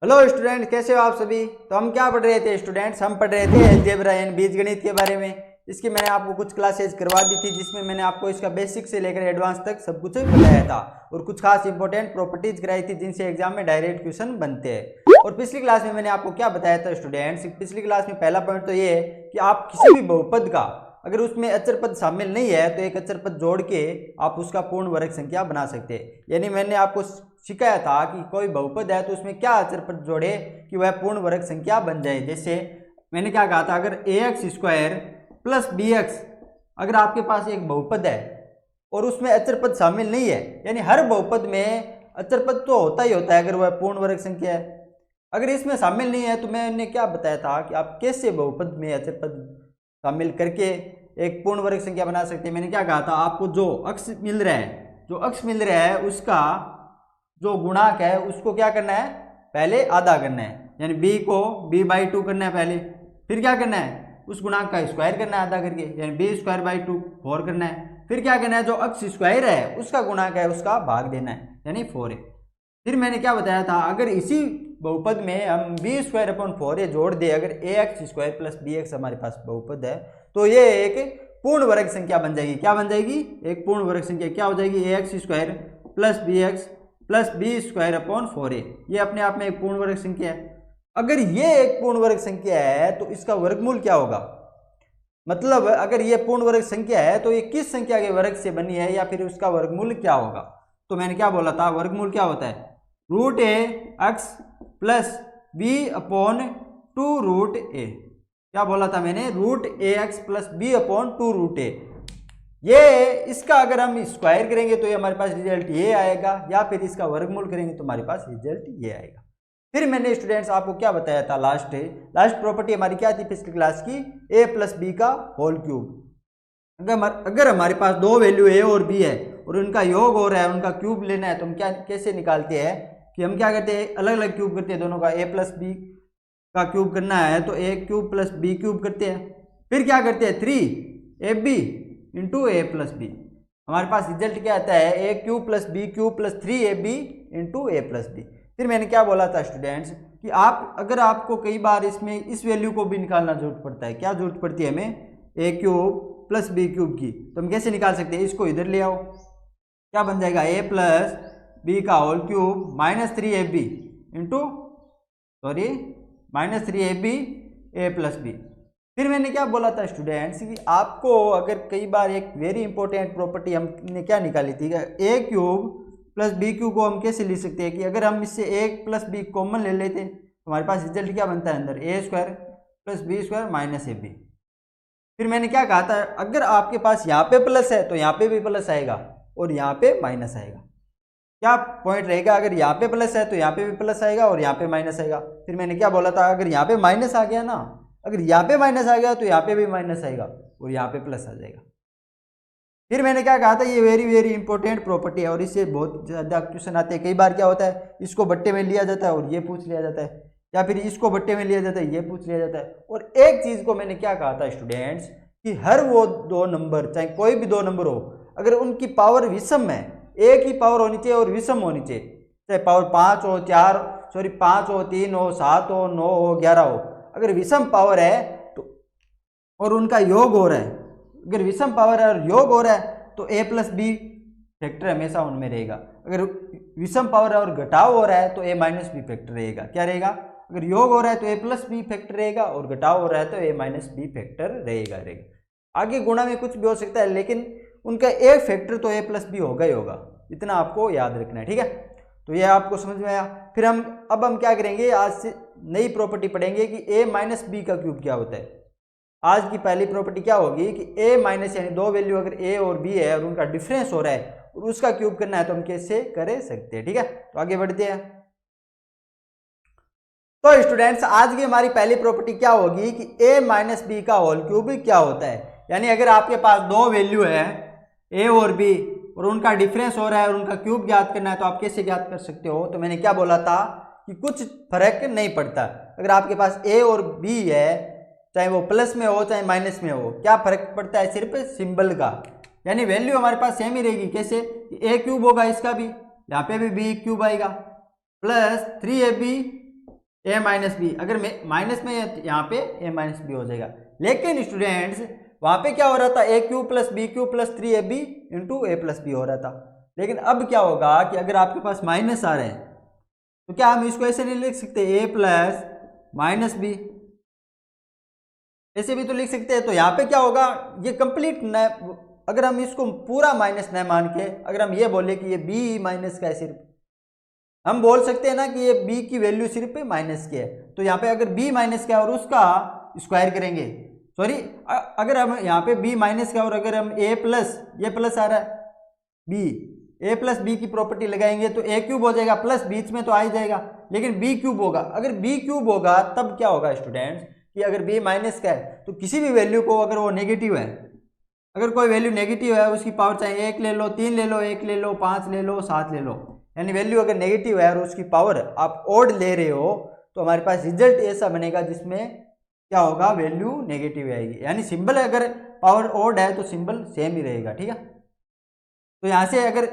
Hello student, कैसे हो आप सभी। तो हम क्या पढ़ रहे थे स्टूडेंट्स, हम पढ़ रहे थे अलजेब्रा यानी बीजगणित के बारे में। इसकी मैंने आपको कुछ क्लासेस करवा दी थी, जिसमें मैंने आपको इसका बेसिक से लेकर एडवांस तक सब कुछ बताया था और कुछ खास इंपॉर्टेंट प्रॉपर्टीज कराई थी जिनसे एग्जाम में डायरेक्ट क्वेश्चन बनते हैं। और पिछली क्लास में मैंने आपको क्या बताया था स्टूडेंट्स, पिछली क्लास में पहला पॉइंट तो ये है कि आप किसी भी बहुपद का अगर उसमें अचर पद शामिल नहीं है तो एक अचर पद जोड़ के आप उसका पूर्ण वर्ग संख्या बना सकते हैं। यानी मैंने आपको सिखाया था कि कोई बहुपद है तो उसमें क्या अचर पद जोड़े कि वह पूर्ण वर्ग संख्या बन जाए। जैसे मैंने क्या कहा था, अगर ax² प्लस bx अगर आपके पास एक बहुपद है और उसमें अचर पद शामिल नहीं है, यानी हर बहुपद में अचर पद तो होता ही होता है अगर वह पूर्ण वर्ग संख्या है। अगर इसमें शामिल नहीं है तो मैंने क्या बताया था कि आप कैसे बहुपद में अचर पद शामिल करके एक पूर्ण वर्ग संख्या बना सकते हैं। मैंने क्या कहा था, आपको जो अक्ष मिल रहा है उसका जो गुणांक है उसको क्या करना है, पहले आधा करना है, यानी b को b/2 करना है पहले। फिर क्या करना है, उस गुणांक का स्क्वायर करना है आधा करके, यानी b² 4 करना है। फिर क्या करना है, जो अक्ष स्क्वायर है उसका गुणांक है उसका भाग देना है, यानी 4 है। फिर मैंने क्या बताया था, अगर इसी बहुपद में हम b²/4 जोड़ दे, अगर ax² प्लस bx हमारे पास बहुपद है तो ये एक पूर्ण वर्ग संख्या बन जाएगी। क्या बन जाएगी, एक पूर्ण वर्ग संख्या। क्या हो जाएगी, ax² plus bx plus b²/4a। ये अपने आप में एक पूर्ण वर्ग संख्या है। अगर ये एक पूर्ण वर्ग संख्या है तो इसका वर्गमूल क्या होगा, मतलब अगर ये पूर्ण वर्ग संख्या है तो ये किस संख्या के वर्ग से बनी है या फिर उसका वर्गमूल क्या होगा। तो मैंने क्या बोला था, वर्गमूल क्या होता है, √a(x) प्लस b/2√a। क्या बोला था मैंने, √ax प्लस b/2√a। ये इसका अगर हम स्क्वायर करेंगे तो ये हमारे पास रिजल्ट ये आएगा, या फिर इसका वर्गमूल करेंगे तो हमारे पास रिजल्ट ये आएगा। फिर मैंने स्टूडेंट्स आपको क्या बताया था, लास्ट प्रॉपर्टी हमारी क्या थी पिछली क्लास की, a प्लस बी का होल क्यूब। अगर हमारे पास दो वैल्यू a और b है और उनका योग हो रहा है, उनका क्यूब लेना है, तो हम क्या कैसे निकालते हैं कि हम क्या करते हैं, अलग अलग क्यूब करते हैं दोनों का। a प्लस बी का क्यूब करना है तो a³ प्लस b³ करते हैं। फिर क्या करते हैं, 3ab into a plus B. हमारे पास रिजल्ट क्या आता है, a³ प्लस b³ प्लस 3ab into a plus b. फिर मैंने क्या बोला था स्टूडेंट्स कि आप अगर आपको कई बार इसमें इस वैल्यू को भी निकालना जरूरत पड़ता है, क्या जरूरत पड़ती है हमें, a³ प्लस b³ की, तो हम कैसे निकाल सकते हैं, इसको इधर ले आओ। क्या बन जाएगा, a प्लस बी का whole cube minus 3ab into -3ab a plus b. फिर मैंने क्या बोला था स्टूडेंट्स कि आपको अगर कई बार एक वेरी इंपॉर्टेंट प्रॉपर्टी हमने क्या निकाली थी, a³ प्लस b³ को हम कैसे लिख सकते हैं कि अगर हम इससे a प्लस b कॉमन ले लेते तो हमारे पास रिजल्ट क्या बनता है, अंदर a² plus b² minus ab। फिर मैंने क्या कहा था, अगर आपके पास यहाँ पे प्लस है तो यहाँ पे भी प्लस आएगा और यहाँ पे माइनस आएगा। क्या पॉइंट रहेगा, अगर यहाँ पे प्लस है तो यहाँ पे भी प्लस आएगा और यहाँ पे माइनस आएगा। फिर मैंने क्या बोला था, अगर यहाँ पे माइनस आ गया ना, अगर यहाँ पे माइनस आ गया तो यहाँ पे भी माइनस आएगा और यहाँ पे प्लस आ जाएगा। फिर मैंने क्या कहा था, ये वेरी वेरी इंपॉर्टेंट प्रॉपर्टी है और इससे बहुत ज़्यादा क्वेश्चन आते हैं। कई बार क्या होता है, इसको बट्टे में लिया जाता है और ये पूछ लिया जाता है, या फिर इसको बट्टे में लिया जाता है ये पूछ लिया जाता है। और एक चीज़ को मैंने क्या कहा था स्टूडेंट्स कि हर वो दो नंबर, चाहे कोई भी दो नंबर हो, अगर उनकी पावर विषम है, एक ही पावर होनी चाहिए और विषम होनी चाहिए, चाहे पावर 5 हो 5 हो 3 हो 7 हो 9 हो 11 हो, अगर विषम पावर है तो और उनका योग हो रहा है, अगर विषम पावर है और योग हो रहा है तो a प्लस बी फैक्टर हमेशा उनमें रहेगा। अगर विषम पावर है और घटाव हो रहा है तो a माइनस बी फैक्टर रहेगा। क्या रहेगा, अगर योग हो रहा है तो a प्लस बी फैक्टर रहेगा और घटाव हो रहा है तो a माइनस बी फैक्टर रहेगा। आगे गुणा में कुछ भी हो सकता है लेकिन उनका एक फैक्टर तो a प्लस बी होगा ही होगा, इतना आपको याद रखना है, ठीक है। तो ये आपको समझ में आया। फिर अब हम क्या करेंगे, आज से नई प्रॉपर्टी पढ़ेंगे कि a माइनस बी का क्यूब क्या होता है। आज की पहली प्रॉपर्टी क्या होगी कि a माइनस यानी दो वैल्यू अगर a और b है और उनका डिफरेंस हो रहा है और उसका क्यूब करना है तो हम कैसे कर सकते हैं, ठीक है। तो आगे बढ़ते हैं। तो स्टूडेंट्स आज की हमारी पहली प्रॉपर्टी क्या होगी कि a माइनस बी का होल क्यूब क्या होता है। यानी अगर आपके पास दो वैल्यू है a और b और उनका डिफरेंस हो रहा है और उनका क्यूब ज्ञात करना है तो आप कैसे ज्ञात कर सकते हो। तो मैंने क्या बोला था कि कुछ फर्क नहीं पड़ता, अगर आपके पास a और b है, चाहे वो प्लस में हो चाहे माइनस में हो, क्या फर्क पड़ता है, सिर्फ सिंबल का। यानी वैल्यू हमारे पास सेम ही रहेगी। कैसे, a³ होगा इसका भी, यहाँ पे भी b³ आएगा, प्लस 3ab ए माइनस बी, अगर माइनस में यहाँ पे ए माइनस बी हो जाएगा। लेकिन स्टूडेंट्स वहाँ पे क्या हो रहा था, a cube plus b cube plus 3ab into a plus b हो रहा था। लेकिन अब क्या होगा कि अगर आपके पास माइनस आ रहे हैं तो क्या हम इसको ऐसे नहीं लिख सकते, ए प्लस माइनस बी, ऐसे भी तो लिख सकते हैं। तो यहाँ पे क्या होगा, ये कंप्लीट न, अगर हम इसको पूरा माइनस न मान के अगर हम ये बोले कि ये बी माइनस का है, सिर्फ हम बोल सकते हैं ना कि ये b की वैल्यू सिर्फ माइनस की है। तो यहाँ पे अगर b माइनस का है और उसका स्क्वायर करेंगे, सॉरी अगर हम यहाँ पे b माइनस का और अगर हम a प्लस, ये प्लस आ रहा है b, a प्लस बी की प्रॉपर्टी लगाएंगे तो a क्यूब हो जाएगा, प्लस बीच में तो आ ही जाएगा, लेकिन b क्यूब होगा। अगर b क्यूब होगा तब क्या होगा स्टूडेंट्स कि अगर b माइनस का है तो किसी भी वैल्यू को अगर वो नेगेटिव है, अगर कोई वैल्यू नेगेटिव है उसकी पावर चाहे 1 ले लो, 3 ले लो, 1 ले लो, 5 ले लो, 7 ले लो, यानी वैल्यू अगर नेगेटिव है और उसकी पावर आप ओड ले रहे हो तो हमारे पास रिजल्ट ऐसा बनेगा जिसमें क्या होगा, वैल्यू नेगेटिव आएगी। यानी सिंबल अगर पावर ओड है तो सिंबल सेम ही रहेगा, ठीक है। तो यहाँ से अगर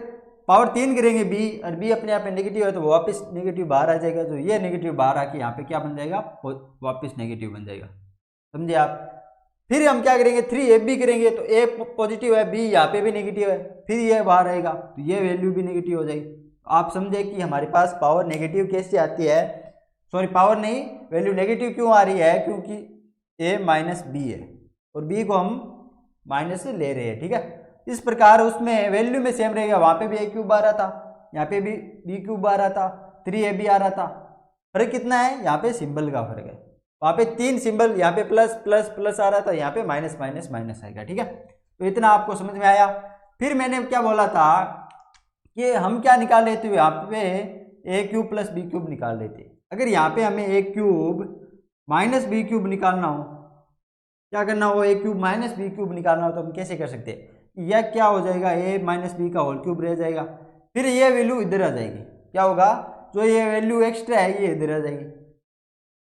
पावर 3 करेंगे बी और बी अपने आप में नेगेटिव है तो वापस नेगेटिव बाहर आ जाएगा, तो ये नेगेटिव बाहर आके यहाँ पे क्या बन जाएगा, वापस नेगेटिव बन जाएगा, समझे आप। फिर हम क्या करेंगे, 3ab करेंगे तो a पॉजिटिव है, b यहाँ पे भी नेगेटिव है, फिर ये बाहर आएगा तो ये वैल्यू भी नेगेटिव हो जाएगी। आप समझे कि हमारे पास पावर नेगेटिव कैसे आती है, सॉरी पावर नहीं, वैल्यू नेगेटिव क्यों आ रही है, क्योंकि a माइनस बी है और b को हम माइनस से ले रहे हैं, ठीक है। इस प्रकार उसमें वैल्यू में सेम रहेगा, वहाँ पे भी a क्यूब आ रहा था, यहाँ पे भी b क्यूब आ रहा था, 3ab आ रहा था। फर्क कितना है, यहाँ पे सिंबल का फर्क है, वहाँ पे 3 सिंबल, यहाँ पे प्लस प्लस प्लस आ रहा था, यहाँ पे माइनस माइनस माइनस आएगा, ठीक है। तो इतना आपको समझ में आया। फिर मैंने क्या बोला था कि हम क्या निकाल लेते हुए यहाँ पे ए क्यूब प्लस बी क्यूब निकाल लेते। अगर यहाँ पे हमें ए क्यूब माइनस बी क्यूब निकालना हो, क्या करना हो, ए क्यूब माइनस बी क्यूब निकालना हो तो हम कैसे कर सकते हैं, यह क्या हो जाएगा, ए माइनस बी का होल क्यूब रह जाएगा, फिर ये वैल्यू इधर आ जाएगी, क्या होगा, जो ये वैल्यू एक्स्ट्रा है ये इधर आ जाएगी।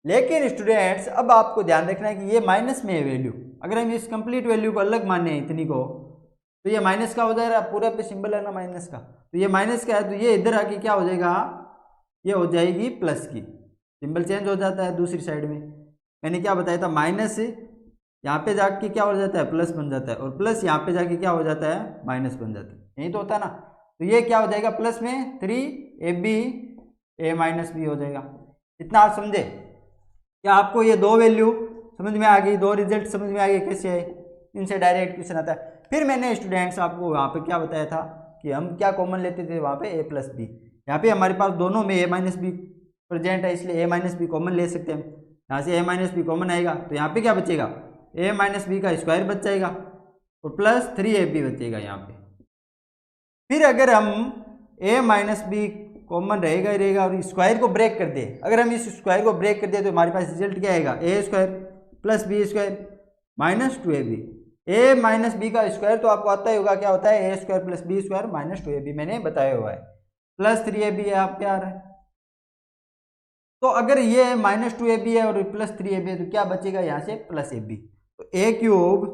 लेकिन स्टूडेंट्स अब आपको ध्यान रखना है कि ये माइनस में है वैल्यू, अगर हम इस कंप्लीट वैल्यू को अलग माने हैं इतनी को तो ये माइनस का हो जाएगा, पूरा पे सिंबल है ना माइनस का, तो ये माइनस का है तो ये इधर आके क्या हो जाएगा, ये हो जाएगी प्लस की, सिंबल चेंज हो जाता है दूसरी साइड में। मैंने क्या बताया था, माइनस यहाँ पे जाके क्या हो जाता है, प्लस बन जाता है, और प्लस यहाँ पे जाके क्या हो जाता है, माइनस बन जाता है, यही तो होता है ना। तो ये क्या हो जाएगा, प्लस में 3ab a माइनस बी हो जाएगा। इतना आप समझे, क्या आपको ये दो वैल्यू समझ में आ गई, दो रिजल्ट समझ में आ गए कैसे है, इनसे डायरेक्ट क्वेश्चन आता है। फिर मैंने स्टूडेंट्स आपको वहाँ पे क्या बताया था कि हम क्या कॉमन लेते थे, वहाँ पे a प्लस बी, यहाँ पे हमारे पास दोनों में a माइनस बी प्रेजेंट है इसलिए a माइनस बी कॉमन ले सकते हैं हम। यहाँ से a माइनस बी कॉमन आएगा तो यहाँ पे क्या बचेगा, a माइनस बी का स्क्वायर बच जाएगा और प्लस 3ab बचेगा यहाँ पे। फिर अगर हम a माइनस बी कॉमन रहेगा ही रहेगा और स्क्वायर को ब्रेक कर दे, अगर हम इस स्क्वायर को ब्रेक कर दे तो हमारे पास रिजल्ट क्या आएगा, a square plus b square minus 2ab। A minus b का स्क्वायर तो आपको आता ही होगा, क्या होता है, a square plus b square minus 2ab, मैंने बताया हुआ है, प्लस 3ab आप क्या आ रहा है। तो अगर ये माइनस 2ab है और प्लस 3ab है तो क्या बचेगा, यहाँ से प्लस ab। तो a cube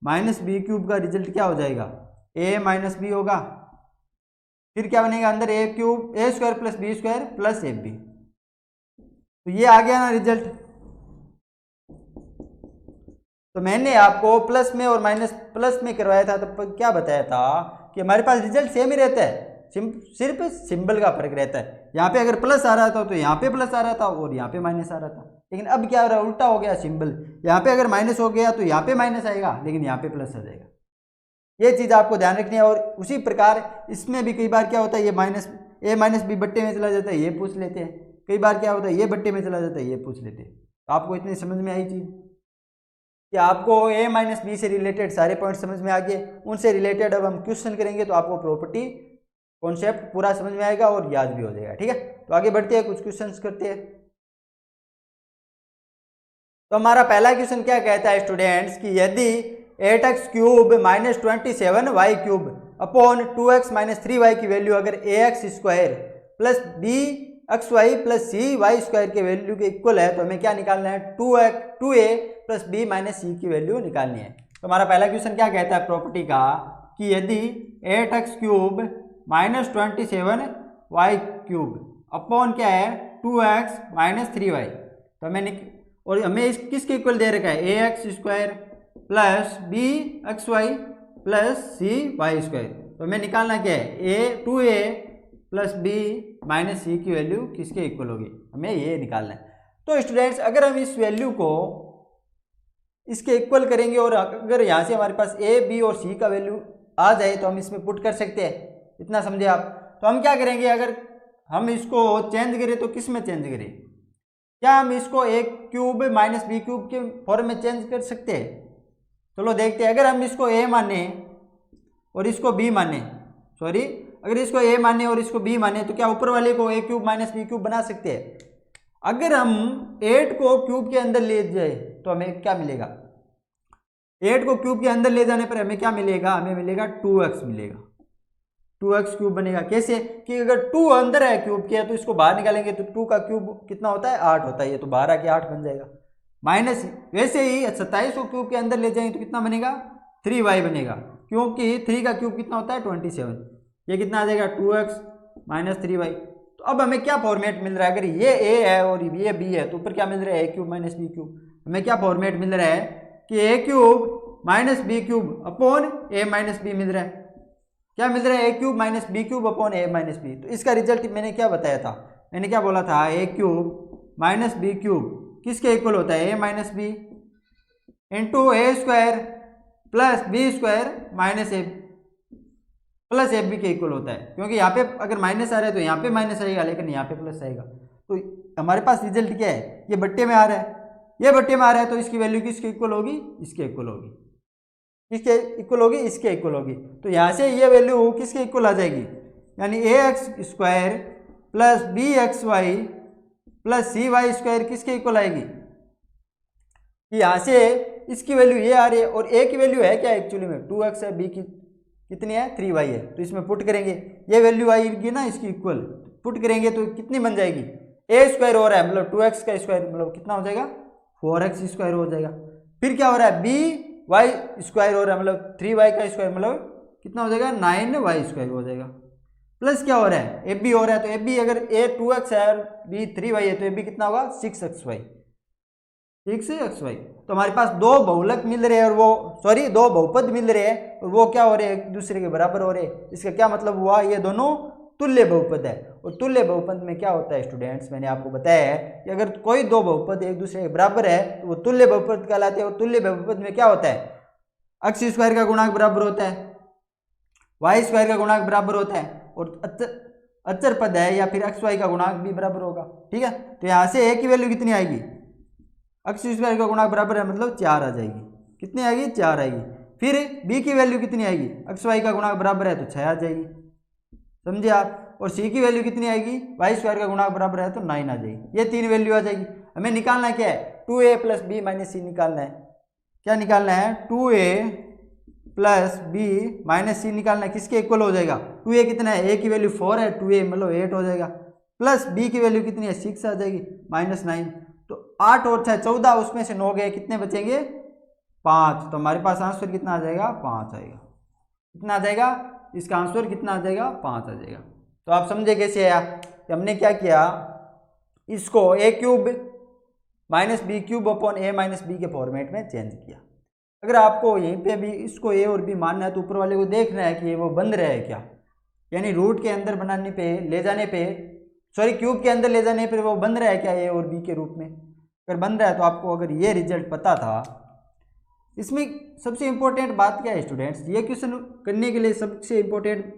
minus b cube का रिजल्ट क्या हो जाएगा, ए माइनस बी होगा, फिर क्या बनेगा अंदर a cube a square plus b square plus ab। तो ये आ गया ना रिजल्ट। तो मैंने आपको प्लस में और माइनस प्लस में करवाया था तो क्या बताया था कि हमारे पास रिजल्ट सेम ही रहता है, सिर्फ सिंबल का फर्क रहता है। यहाँ पे अगर प्लस आ रहा था तो यहाँ पे प्लस आ रहा था और यहाँ पे माइनस आ रहा था, लेकिन अब क्या हो रहा है, उल्टा हो गया सिंबल, यहाँ पे अगर माइनस हो गया तो यहाँ पे माइनस आएगा लेकिन यहाँ पे प्लस आ जाएगा। ये चीज़ आपको ध्यान रखनी है। और उसी प्रकार इसमें भी कई बार क्या होता है, ये माइनस ए माइनस बी बट्टे में चला जाता है, ये पूछ लेते हैं, कई बार क्या होता है ये बट्टे में चला जाता है, ये पूछ लेते हैं। तो आपको इतनी समझ में आई चीज़ कि आपको ए माइनस बी से रिलेटेड सारे पॉइंट समझ में आ गए, उनसे रिलेटेड अब हम क्वेश्चन करेंगे तो आपको प्रॉपर्टी कॉन्सेप्ट पूरा समझ में आएगा और याद भी हो जाएगा, ठीक है। तो आगे बढ़ते हैं, कुछ क्वेश्चंस करते हैं। तो हमारा पहला क्वेश्चन क्या कहता है स्टूडेंट्स कि यदि 8x cube minus 27y cube upon 2x minus 3y की वैल्यू अगर ax square plus b x y plus c y square के वैल्यू के इक्वल है तो हमें क्या निकालना है, 2a प्लस बी माइनस सी की वैल्यू निकालनी है। तो हमारा पहला क्वेश्चन क्या कहता है प्रॉपर्टी का कि यदि 8x cube minus 27y cube upon क्या है 2x माइनस 3y। तो और हमें इस किसके इक्वल दे रखा है ax square plus bxy plus cy²। तो हमें निकालना क्या है 2a plus b minus c की वैल्यू किसके इक्वल होगी, हमें ये निकालना है। तो स्टूडेंट्स अगर हम इस वैल्यू को इसके इक्वल करेंगे और अगर यहाँ से हमारे पास a b और c का वैल्यू आ जाए तो हम इसमें पुट कर सकते हैं। इतना समझे आप। तो हम क्या करेंगे, अगर हम इसको चेंज करें तो किस में चेंज करें, क्या हम इसको a cube minus b cube के फॉर्म में चेंज कर सकते हैं? चलो देखते हैं। अगर हम इसको a माने और इसको b माने, सॉरी अगर इसको a माने और इसको b माने तो क्या ऊपर वाले को a cube minus b cube बना सकते हैं? अगर हम 8 को क्यूब के अंदर ले जाए तो हमें क्या मिलेगा, 8 को क्यूब के अंदर ले जाने पर हमें क्या मिलेगा, हमें मिलेगा 2x मिलेगा, 2x क्यूब बनेगा। कैसे कि अगर 2 अंदर है क्यूब के तो इसको बाहर निकालेंगे तो 2 का क्यूब कितना होता है 8 होता है, ये तो बाहर आके 8 बन जाएगा। माइनस वैसे ही 27 को क्यूब के अंदर ले जाएंगे तो कितना बनेगा 3y बनेगा, क्योंकि 3 का क्यूब कितना होता है 27। ये कितना आ जाएगा 2x माइनस 3y। तो अब हमें क्या फॉर्मेट मिल रहा है, अगर ये a है और ये b है तो ऊपर क्या मिल रहा है a cube minus b cube. हमें क्या फॉर्मेट मिल रहा है कि a cube minus b cube upon a minus b मिल रहा है। क्या मिल रहा है a cube minus b cube upon a minus b. तो इसका रिजल्ट मैंने क्या बताया था, मैंने क्या बोला था a cube minus b cube किसके इक्वल होता है a minus b into a square plus b square minus a plus f b के इक्वल होता है, क्योंकि यहाँ पे अगर माइनस आ रहा है तो यहाँ पे माइनस आएगा लेकिन यहाँ पे प्लस आएगा। तो हमारे पास रिजल्ट क्या है, ये बट्टे में आ रहा है, ये बट्टे में आ रहा है तो इसकी वैल्यू किसके इक्वल होगी, इसके इक्वल होगी, किसके इक्वल होगी, इसके इक्वल होगी। तो यहाँ से ये वैल्यू किसके इक्वल आ जाएगी, यानी a x square plus b x y plus c y square किसके इक्वल आएगी। यहाँ से इसकी वैल्यू ये आ रही है और ए की वैल्यू है क्या एक्चुअली में 2x है, बी की कितनी है 3y है। तो इसमें पुट करेंगे ये वैल्यू आएगी ना इसकी इक्वल, पुट करेंगे तो कितनी बन जाएगी a स्क्वायर हो रहा है मतलब 2x का स्क्वायर मतलब कितना हो जाएगा 4x स्क्वायर हो जाएगा। फिर क्या हो रहा है by स्क्वायर हो रहा है मतलब 3y का स्क्वायर मतलब कितना हो जाएगा 9y स्क्वायर हो जाएगा। प्लस क्या हो रहा है ab हो रहा है, तो ab अगर a 2x है और b 3y है तो ab कितना होगा 6xy, 6xy। तो हमारे पास दो बहुलक मिल रहे हैं और वो सॉरी दो बहुपद मिल रहे हैं और वो क्या हो रहे हैं एक दूसरे के बराबर हो रहे हैं। इसका क्या मतलब हुआ, ये दोनों तुल्य बहुपद है। और तुल्य बहुपद में क्या होता है स्टूडेंट्स, मैंने आपको बताया है कि अगर कोई दो बहुपद एक दूसरे के बराबर है तो वो तुल्य बहुपद कहलाते हैं। और तुल्य बहुपद में क्या होता है, अक्ष स्क्वायर का गुणांक बराबर होता है, वाई स्क्वायर का गुणांक बराबर होता है और अचर पद है या फिर एक्स वाई का गुणांक भी बराबर होगा। ठीक है, तो यहाँ से ए की वैल्यू कितनी आएगी, अक्ष स्क्वायर का गुणांक बराबर है मतलब 4 आ जाएगी, कितनी आएगी 4 आएगी। फिर b की वैल्यू कितनी आएगी, अक्ष वाई का गुणांक बराबर है तो 6 आ जाएगी, समझे आप। और c की वैल्यू कितनी आएगी, वाई स्क्वायर का गुणांक बराबर है तो 9 आ जाएगी। ये 3 वैल्यू आ जाएगी। हमें निकालना क्या है 2a प्लस बी माइनस सी निकालना है। क्या निकालना है 2a प्लस बी माइनस सी निकालना है, किसके इक्वल हो जाएगा 2a कितना है, a की वैल्यू 4 है 2a मतलब 8 हो जाएगा, प्लस b की वैल्यू कितनी है 6 आ जाएगी माइनस 9। तो 8 और 6 14, उसमें से 9 गए, कितने बचेंगे 5। तो हमारे पास आंसर कितना आ जाएगा 5 आएगा। कितना आ जाएगा, इसका आंसर कितना आ जाएगा 5 आ जाएगा। तो आप समझे कैसे आया कि हमने क्या किया, इसको a cube minus b cube upon a minus b के फॉर्मेट में चेंज किया। अगर आपको यहीं पे भी इसको a और b मानना है तो ऊपर वाले को देखना है कि ये वो बन रहा है क्या, यानी रूट के अंदर बनाने पे ले जाने पे सॉरी क्यूब के अंदर ले जाने पर वो बन रहा है क्या ए और बी के रूप में। अगर बन रहा है तो आपको अगर ये रिजल्ट पता था। इसमें सबसे इंपॉर्टेंट बात क्या है स्टूडेंट्स, ये क्वेश्चन करने के लिए सबसे इंपॉर्टेंट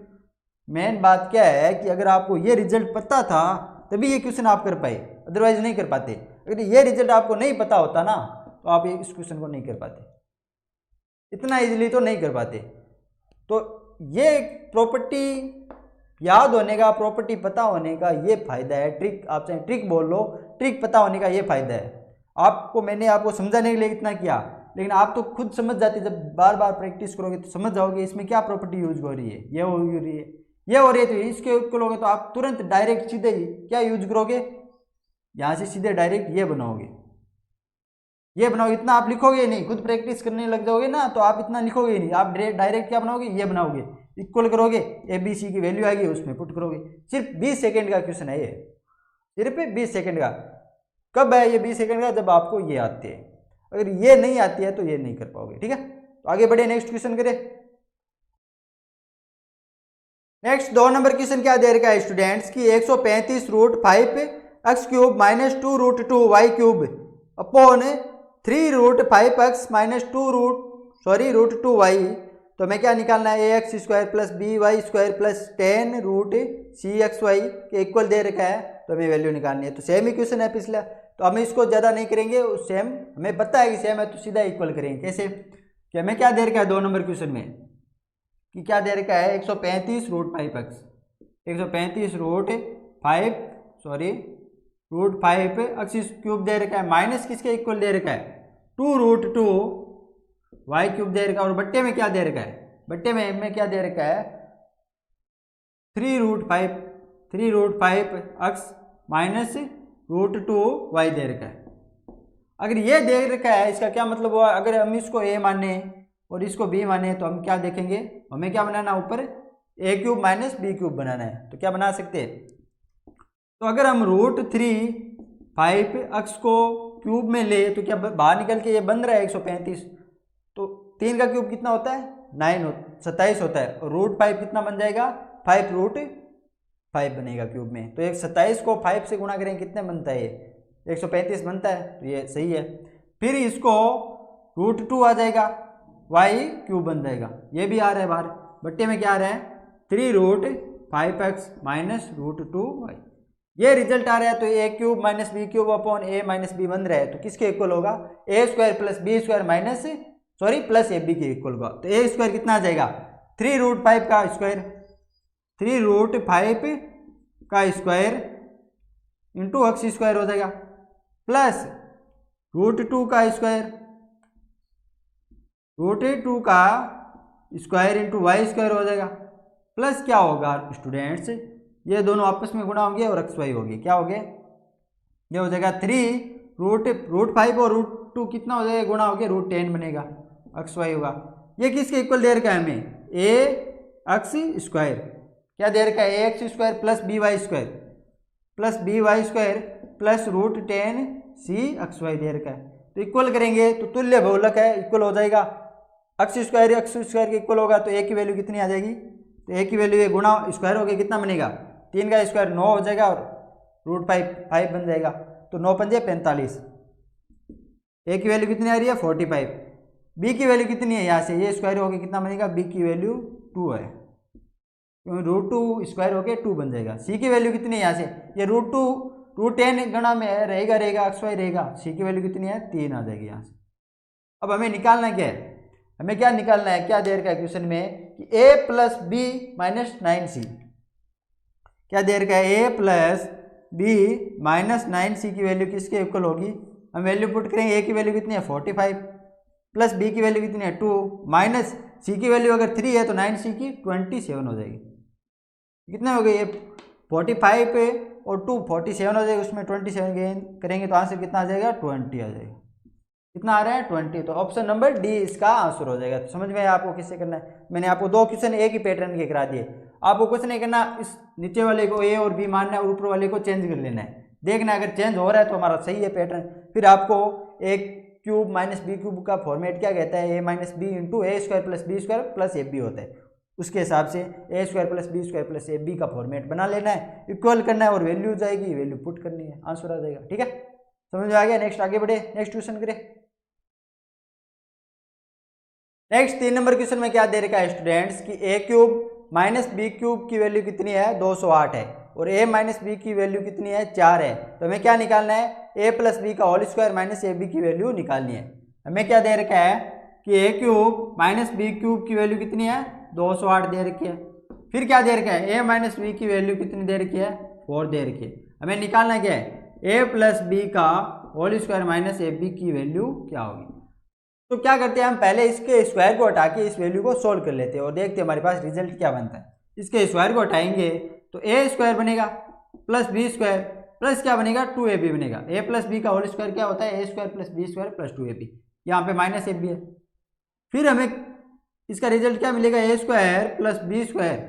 मेन बात क्या है कि अगर आपको ये रिजल्ट पता था तभी ये क्वेश्चन आप कर पाए, अदरवाइज नहीं कर पाते। अगर ये रिजल्ट आपको नहीं पता होता ना तो आप इस क्वेश्चन को नहीं कर पाते, इतना इजीली तो नहीं कर पाते। तो ये प्रॉपर्टी याद होने का, प्रॉपर्टी पता होने का ये फायदा है। ट्रिक आप चाहे ट्रिक बोल लो, ट्रिक पता होने का ये फायदा है। आपको मैंने आपको समझाने के लिए इतना किया, लेकिन आप तो खुद समझ जाते, जब बार बार प्रैक्टिस करोगे तो समझ जाओगे इसमें क्या प्रॉपर्टी यूज हो रही है, ये हो रही है, ये हो रही है, तो इसके करोगे तो आप तुरंत डायरेक्ट सीधे ही क्या यूज करोगे, यहाँ से सीधे डायरेक्ट ये बनाओगे, ये बनाओगे। इतना आप लिखोगे नहीं, खुद प्रैक्टिस करने लग जाओगे ना तो आप इतना लिखोगे नहीं, आप डायरेक्ट क्या बनाओगे, ये बनाओगे, इक्वल करोगे, ए बी सी की वैल्यू आएगी उसमें पुट करोगे। सिर्फ 20 सेकेंड का क्वेश्चन है ये, सिर्फ 20 सेकंड का। कब है ये 20 सेकंड का? जब आपको ये आती है। अगर ये नहीं आती है तो ये नहीं कर पाओगे। ठीक है, तो आगे बढ़े, नेक्स्ट क्वेश्चन करें। नेक्स्ट 2 नंबर क्वेश्चन क्या दे रखा है स्टूडेंट्स की 135 root 5 x cube minus 2 root 2 y cube upon 3 root 5 x minus 2 root 2 y. तो हमें क्या निकालना है? A x square plus b y square plus 10 root c x y के इक्वल दे रखा है, तो हमें वैल्यू निकालनी है। तो सेम ही क्वेश्चन है पिछला, तो हम इसको ज़्यादा नहीं करेंगे, सेम हमें पता है कि सेम है तो सीधा इक्वल करेंगे। कैसे कि हमें क्या दे रखा है 2 नंबर क्वेश्चन में कि क्या दे रखा है 135 root 5 x, 135 root 5 x cube दे रखा है, माइनस किसके इक्वल दे रखा है? 2 रूट 2 वाई क्यूब दे रखा है, और बट्टे में क्या दे रखा है? बट्टे में हमें क्या दे रखा है? 3 root 5 x minus root 2 y दे रखा है। अगर ये दे रखा है इसका क्या मतलब हुआ? अगर हम इसको ए माने और इसको बी माने तो हम क्या देखेंगे? हमें क्या बनाना? ऊपर ए क्यूब माइनस बी क्यूब बनाना है। तो क्या बना सकते हैं? तो अगर हम रूट 3 5 एक्स को क्यूब में ले तो क्या बाहर निकल के ये बन रहा है 135, तो 3 का क्यूब कितना होता है? 27 होता है, और रूट 5 कितना बन जाएगा? 5 रूट 5 बनेगा क्यूब में। तो 127 को 5 से गुणा करें कितने बनता है? ये 135 बनता है, तो ये सही है। फिर इसको रूट 2 आ जाएगा, वाई क्यूब बन जाएगा, ये भी आ रहा है बाहर। बट्टे में क्या आ रहा है? 3 root 5 x minus root 2 y, ये रिजल्ट आ रहा है। तो a cube minus b cube upon a minus b बन रहा है, तो किसके इक्वल होगा? A square plus b square minus plus a b के इक्वल होगा। तो ए स्क्वायर कितना आ जाएगा? 3 रूट 5 का स्क्वायर, 3 रूट 5 का स्क्वायर इंटू एक्स स्क्वायर हो जाएगा, प्लस रूट 2 का स्क्वायर, रूट 2 का स्क्वायर इंटू वाई स्क्वायर हो जाएगा, प्लस क्या होगा स्टूडेंट्स? ये दोनों आपस में गुणा होंगे और एक्स वाई होगी, क्या हो गया? ये हो जाएगा 3 रूट 5 और रूट 2 कितना हो जाएगा? गुणा हो गया, रूट 10 बनेगा, एक्स वाई होगा। ये किसके इक्वल दे रखा है हमें? ए एक्स स्क्वायर, क्या दे रखा है? A x square plus b y square plus root 10 c x y दे रखा है। तो इक्वल करेंगे तो तुल्य बहुलक है, इक्वल हो जाएगा, एक्स स्क्वायर के इक्वल होगा, तो ए की वैल्यू कितनी आ जाएगी? तो ए की वैल्यू ये गुणा स्क्वायर हो गया, कितना बनेगा? 3 का स्क्वायर 9 हो जाएगा, और रूट 5 बन जाएगा, तो 9 पंजे 45। ए की वैल्यू कितनी आ रही है? 45। बी की वैल्यू कितनी है? यहाँ से ये स्क्वायर हो गया, कितना बनेगा? बी की वैल्यू 2 है, क्योंकि रूट 2 स्क्वायर हो गया 2 बन जाएगा। सी की वैल्यू कितनी है? यहाँ से ये रूट 10 गणा में है, रहेगा एक्स वाई रहेगा, सी की वैल्यू कितनी है? 3 आ जाएगी यहाँ से। अब हमें निकालना क्या है? हमें क्या निकालना है? क्या दे रखा है क्वेश्चन में कि a plus B minus 9c, क्या दे रखा है? a plus B minus 9c की वैल्यू किसके इक्वल होगी? हम वैल्यू पुट करेंगे, a की वैल्यू कितनी है? 45, प्लस b की वैल्यू कितनी है? 2, माइनस c की वैल्यू अगर 3 है तो 9c की 27 हो जाएगी। कितने हो गए? ये 45 पे और 2 47 हो जाएगा, उसमें 27 गेन करेंगे तो आंसर कितना आ जाएगा? 20 आ जाएगा। कितना आ रहा है? 20। तो ऑप्शन नंबर डी इसका आंसर हो जाएगा। तो समझ में आपको किससे करना है? मैंने आपको 2 क्वेश्चन एक ही पैटर्न के करा दिए, आपको कुछ नहीं करना, इस नीचे वाले को ए और बी मानना है और ऊपर वाले को चेंज कर लेना है। देखना अगर चेंज हो रहा है तो हमारा सही है पैटर्न। फिर आपको एक क्यूब माइनस बी क्यूब का फॉर्मेट क्या कहता है? A minus b into a square plus b square plus a b होता है, उसके हिसाब से a square plus b square plus a b का फॉर्मेट बना लेना है, इक्वल करना है और वैल्यू जाएगी, वैल्यू पुट करनी है, आंसर आ जाएगा। ठीक है, समझ में आ गया? नेक्स्ट आगे बढ़े, नेक्स्ट क्वेश्चन करें। नेक्स्ट 3 नंबर क्वेश्चन में क्या दे रखा है स्टूडेंट्स कि a cube minus b cube की वैल्यू कितनी है? 208 है, और ए माइनस बी की वैल्यू कितनी है? 4 है। तो हमें क्या निकालना है? ए प्लस बी का whole square minus a b की वैल्यू निकालनी है। हमें क्या दे रखा है कि a cube minus b cube की वैल्यू कितनी है? 208 दे रखी है। फिर क्या दे रखा है? ए माइनस बी की वैल्यू कितनी दे रखी है? 4 दे रखी है। हमें निकालना क्या है? ए प्लस बी का whole square minus a b की वैल्यू क्या होगी? तो क्या करते हैं हम? पहले इसके स्क्वायर को हटा के इस वैल्यू को सोल्व कर लेते हैं और देखते हैं हमारे पास रिजल्ट क्या बनता है। इसके स्क्वायर को हटाएंगे तो ए स्क्वायर बनेगा प्लस बी स्क्वायर प्लस क्या बनेगा? 2ab बनेगा। ए प्लस बी का होल स्क्वायर क्या होता है? A square plus b square plus 2ab, यहाँ पे माइनस ab है। फिर हमें इसका रिजल्ट क्या मिलेगा? ए स्क्वायर प्लस बी स्क्वायर,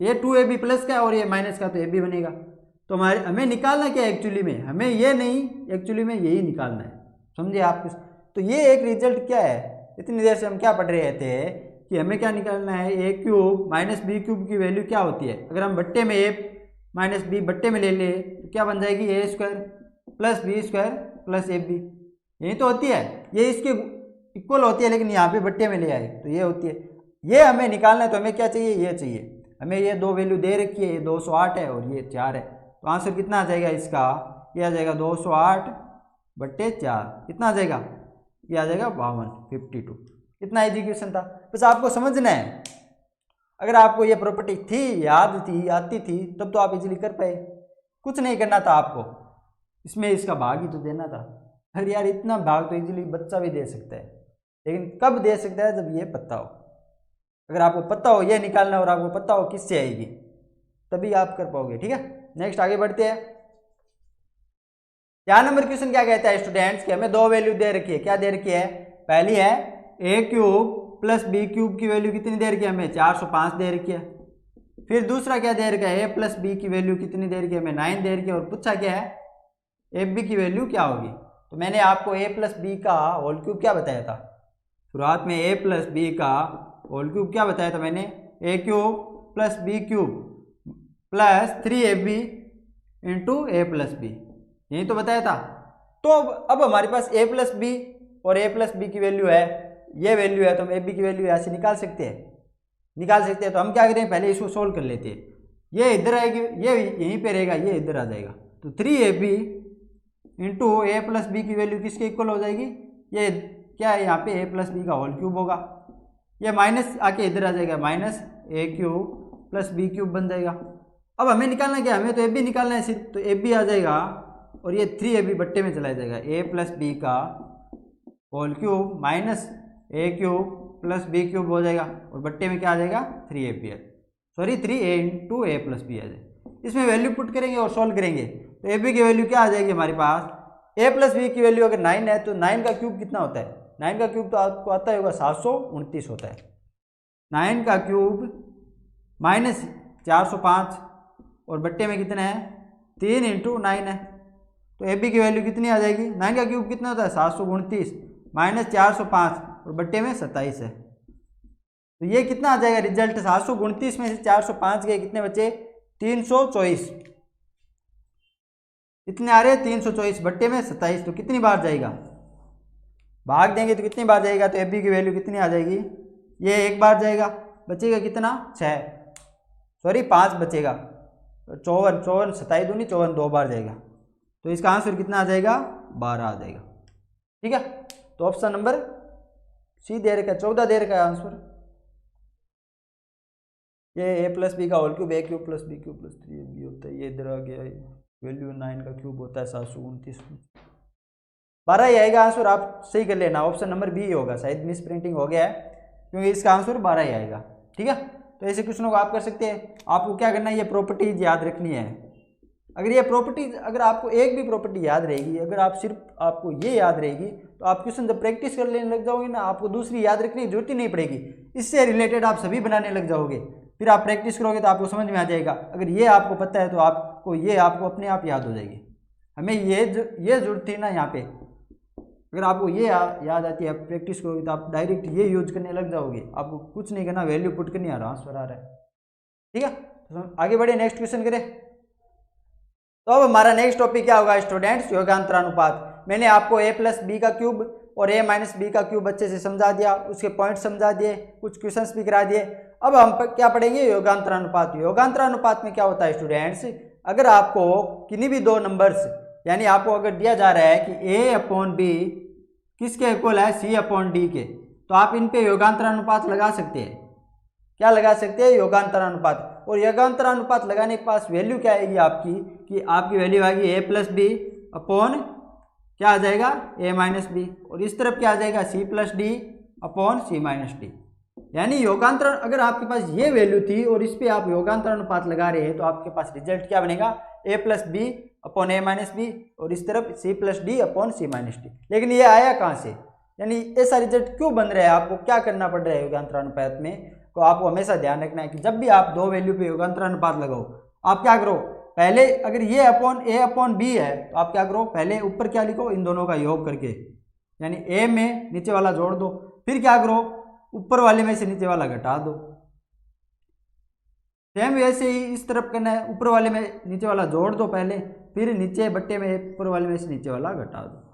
ये 2ab प्लस का और ये माइनस का तो ab बनेगा। तो हमें निकालना क्या है एक्चुअली में, हमें ये नहीं, एक्चुअली में यही निकालना है, समझे आप। तो ये एक रिजल्ट क्या है, इतनी देर से हम क्या पढ़ रहे थे कि हमें क्या निकालना है, ए क्यूब माइनस बी क्यूब की वैल्यू क्या होती है। अगर हम बट्टे में ए माइनस बी बट्टे में ले ले तो क्या बन जाएगी, a square plus b square plus a b, यही तो होती है, ये इसके इक्वल होती है, लेकिन यहाँ पे बट्टे में ले आए तो ये होती है। ये हमें निकालना है, तो हमें क्या चाहिए, ये चाहिए। हमें ये दो वैल्यू दे रखी है, ये 208 है और ये 4 है, तो आंसर कितना आ जाएगा इसका, ये आ जाएगा 208/4, कितना आ जाएगा, ये आ जाएगा 52। इतना एजुकेशन था, बस आपको समझना है। अगर आपको ये प्रॉपर्टी थी, याद थी, आती थी, तब तो आप इजीली कर पाए, कुछ नहीं करना था आपको, इसमें इसका भाग ही तो देना था। अरे यार इतना भाग तो इजीली बच्चा भी दे सकता है, लेकिन कब दे सकता है, जब ये पता हो। अगर आपको पता हो ये निकालना और आपको पता हो किससे आएगी, तभी आप कर पाओगे। ठीक है, नेक्स्ट आगे बढ़ते हैं। 4 नंबर क्वेश्चन क्या कहता है स्टूडेंट्स कि हमें दो वैल्यू दे रखी है, क्या दे रखी है, पहली है ए क्यूब प्लस बी क्यूब की वैल्यू कितनी दे रखी है, हमें 405 दे रखी है। फिर दूसरा क्या दे रखा है, ए प्लस बी की वैल्यू कितनी दे रखी है, हमें 9 दे रखी है, और पूछा क्या है एफ बी की वैल्यू क्या होगी। तो मैंने आपको ए प्लस बी का होल क्यूब क्या बताया था, शुरुआत में ए प्लस बी का होल क्यूब क्या बताया था मैंने, a cube plus b cube plus 3ab into a plus b, यही तो बताया था। तो अब हमारे पास ए प्लस बी और ए प्लस बी की वैल्यू है, ये वैल्यू है, तो हम ए बी की वैल्यू यहाँ से निकाल सकते हैं। तो हम क्या करें, पहले इसको सोल्व कर लेते हैं। ये इधर आएगी, ये यहीं पे रहेगा, ये इधर आ जाएगा, तो 3ab into a plus B की वैल्यू किसके इक्वल हो जाएगी, ये क्या है यहाँ पे ए प्लस बी का होल क्यूब होगा, ये माइनस आके इधर आ जाएगा, माइनस ए क्यूब प्लस बी क्यूब बन जाएगा। अब हमें निकालना क्या, हमें तो ए बी निकालना है सिर्फ, तो ए बी आ जाएगा और ये 3ab बट्टे में चला जाएगा, ए प्लस बी का होल क्यूब माइनस ए क्यूब प्लस बी क्यूब हो जाएगा, और बट्टे में क्या आ जाएगा 3a sorry 3a into a plus B आ जाएगा। इसमें वैल्यू पुट करेंगे और सॉल्व करेंगे, तो ए बी की वैल्यू क्या आ जाएगी हमारे पास, ए प्लस बी की वैल्यू अगर 9 है तो 9 का क्यूब कितना होता है, 9 का क्यूब तो आपको आता होगा 729 होता है। 9 का क्यूब माइनस 405 और बट्टे में कितना है 3 इंटू 9 है, तो ए बी की वैल्यू कितनी आ जाएगी, 9 का क्यूब कितना होता है 729 माइनस 405 और बट्टे में 27 है, तो ये कितना आ जाएगा रिजल्ट, 729 में से 405 गए, कितने बचे 324, इतने आ रहे 324 बट्टे में 27, तो कितनी बार जाएगा, भाग देंगे तो कितनी बार जाएगा, तो ए बी की वैल्यू कितनी आ जाएगी, ये एक बार जाएगा, बचेगा कितना 5 बचेगा, 54 27 दूनी 54 2 बार जाएगा, तो इसका आंसर कितना आ जाएगा 12 आ जाएगा। ठीक है, तो ऑप्शन नंबर सी दे रखा है, 14 दे रखा है आंसर। ये ए प्लस बी का whole cube a cube plus b cube plus 3ab होता है, ये इधर आ गया, वैल्यू 9 का क्यूब होता है 729, 12 ही आएगा आंसर, आप सही कर लेना, ऑप्शन नंबर बी होगा, शायद मिस प्रिंटिंग हो गया है, क्योंकि इसका आंसर 12 ही आएगा। ठीक है, तो ऐसे क्वेश्चनों को आप कर सकते हैं। आपको क्या करना है, ये प्रॉपर्टीज याद रखनी है। अगर ये प्रॉपर्टीज, अगर आपको एक भी प्रॉपर्टी याद रहेगी, अगर आप सिर्फ आपको ये याद रहेगी, तो आप क्वेश्चन जब प्रैक्टिस कर लेने लग जाओगे ना, आपको दूसरी याद रखने की जरूरत ही नहीं पड़ेगी, इससे रिलेटेड आप सभी बनाने लग जाओगे, फिर आप प्रैक्टिस करोगे तो आपको समझ में आ जाएगा। अगर ये आपको पता है तो आपको ये आपको अपने आप याद हो जाएगी। हमें ये जरूरत थी ना यहाँ पे, अगर आपको ये याद आती है, आप प्रैक्टिस करोगे तो आप डायरेक्ट ये यूज करने लग जाओगे, आपको कुछ नहीं करना, वैल्यू पुट करनी, आंसर आ रहा है। ठीक है, तो आगे बढ़े, नेक्स्ट क्वेश्चन करें। तो अब हमारा नेक्स्ट टॉपिक क्या होगा स्टूडेंट्स, योगांतरानुपात। मैंने आपको ए प्लस बी का क्यूब और ए माइनस बी का क्यूब अच्छे से समझा दिया, उसके पॉइंट समझा दिए, कुछ क्वेश्चंस भी करा दिए। अब हम क्या पढ़ेंगे, योगांतरानुपात। योगांतरानुपात में क्या होता है स्टूडेंट्स, अगर आपको किन्हीं भी दो नंबर्स, यानी आपको अगर दिया जा रहा है कि ए अपॉन बी किसके इक्वल है, सी अपॉन डी के, तो आप इन पे योगांतरानुपात लगा सकते हैं। क्या लगा सकते हैं, योगांतरानुपात। और योगांतरानुपात लगाने के पास वैल्यू क्या आएगी आपकी, कि आपकी वैल्यू आएगी ए प्लस बी अपॉन क्या आ जाएगा ए माइनस बी, और इस तरफ क्या आ जाएगा सी प्लस डी अपॉन सी माइनस डी। यानी योगांतरण, अगर आपके पास ये वैल्यू थी और इस पे आप योगांतरानुपात लगा रहे हैं, तो आपके पास रिजल्ट क्या बनेगा, a plus B upon a minus B, और इस तरफ सी प्लस डी अपॉन सी माइनस डी। लेकिन ये आया कहाँ से, यानी ऐसा रिजल्ट क्यों बन रहा है, आपको क्या करना पड़ रहा है योगांतरानुपात में। तो आपको हमेशा ध्यान रखना है कि जब भी आप दो वैल्यू पे योगांतरानुपात लगाओ, आप क्या करो, पहले अगर ये अपॉन ए अपॉन बी है तो आप क्या करो, पहले ऊपर क्या लिखो, इन दोनों का योग करके, यानी ए में नीचे वाला जोड़ दो, फिर क्या करो, ऊपर वाले में से नीचे वाला घटा दो। सेम वैसे ही इस तरफ करना है, ऊपर वाले में नीचे वाला जोड़ दो पहले, फिर नीचे बट्टे में ऊपर वाले में से नीचे वाला घटा दो।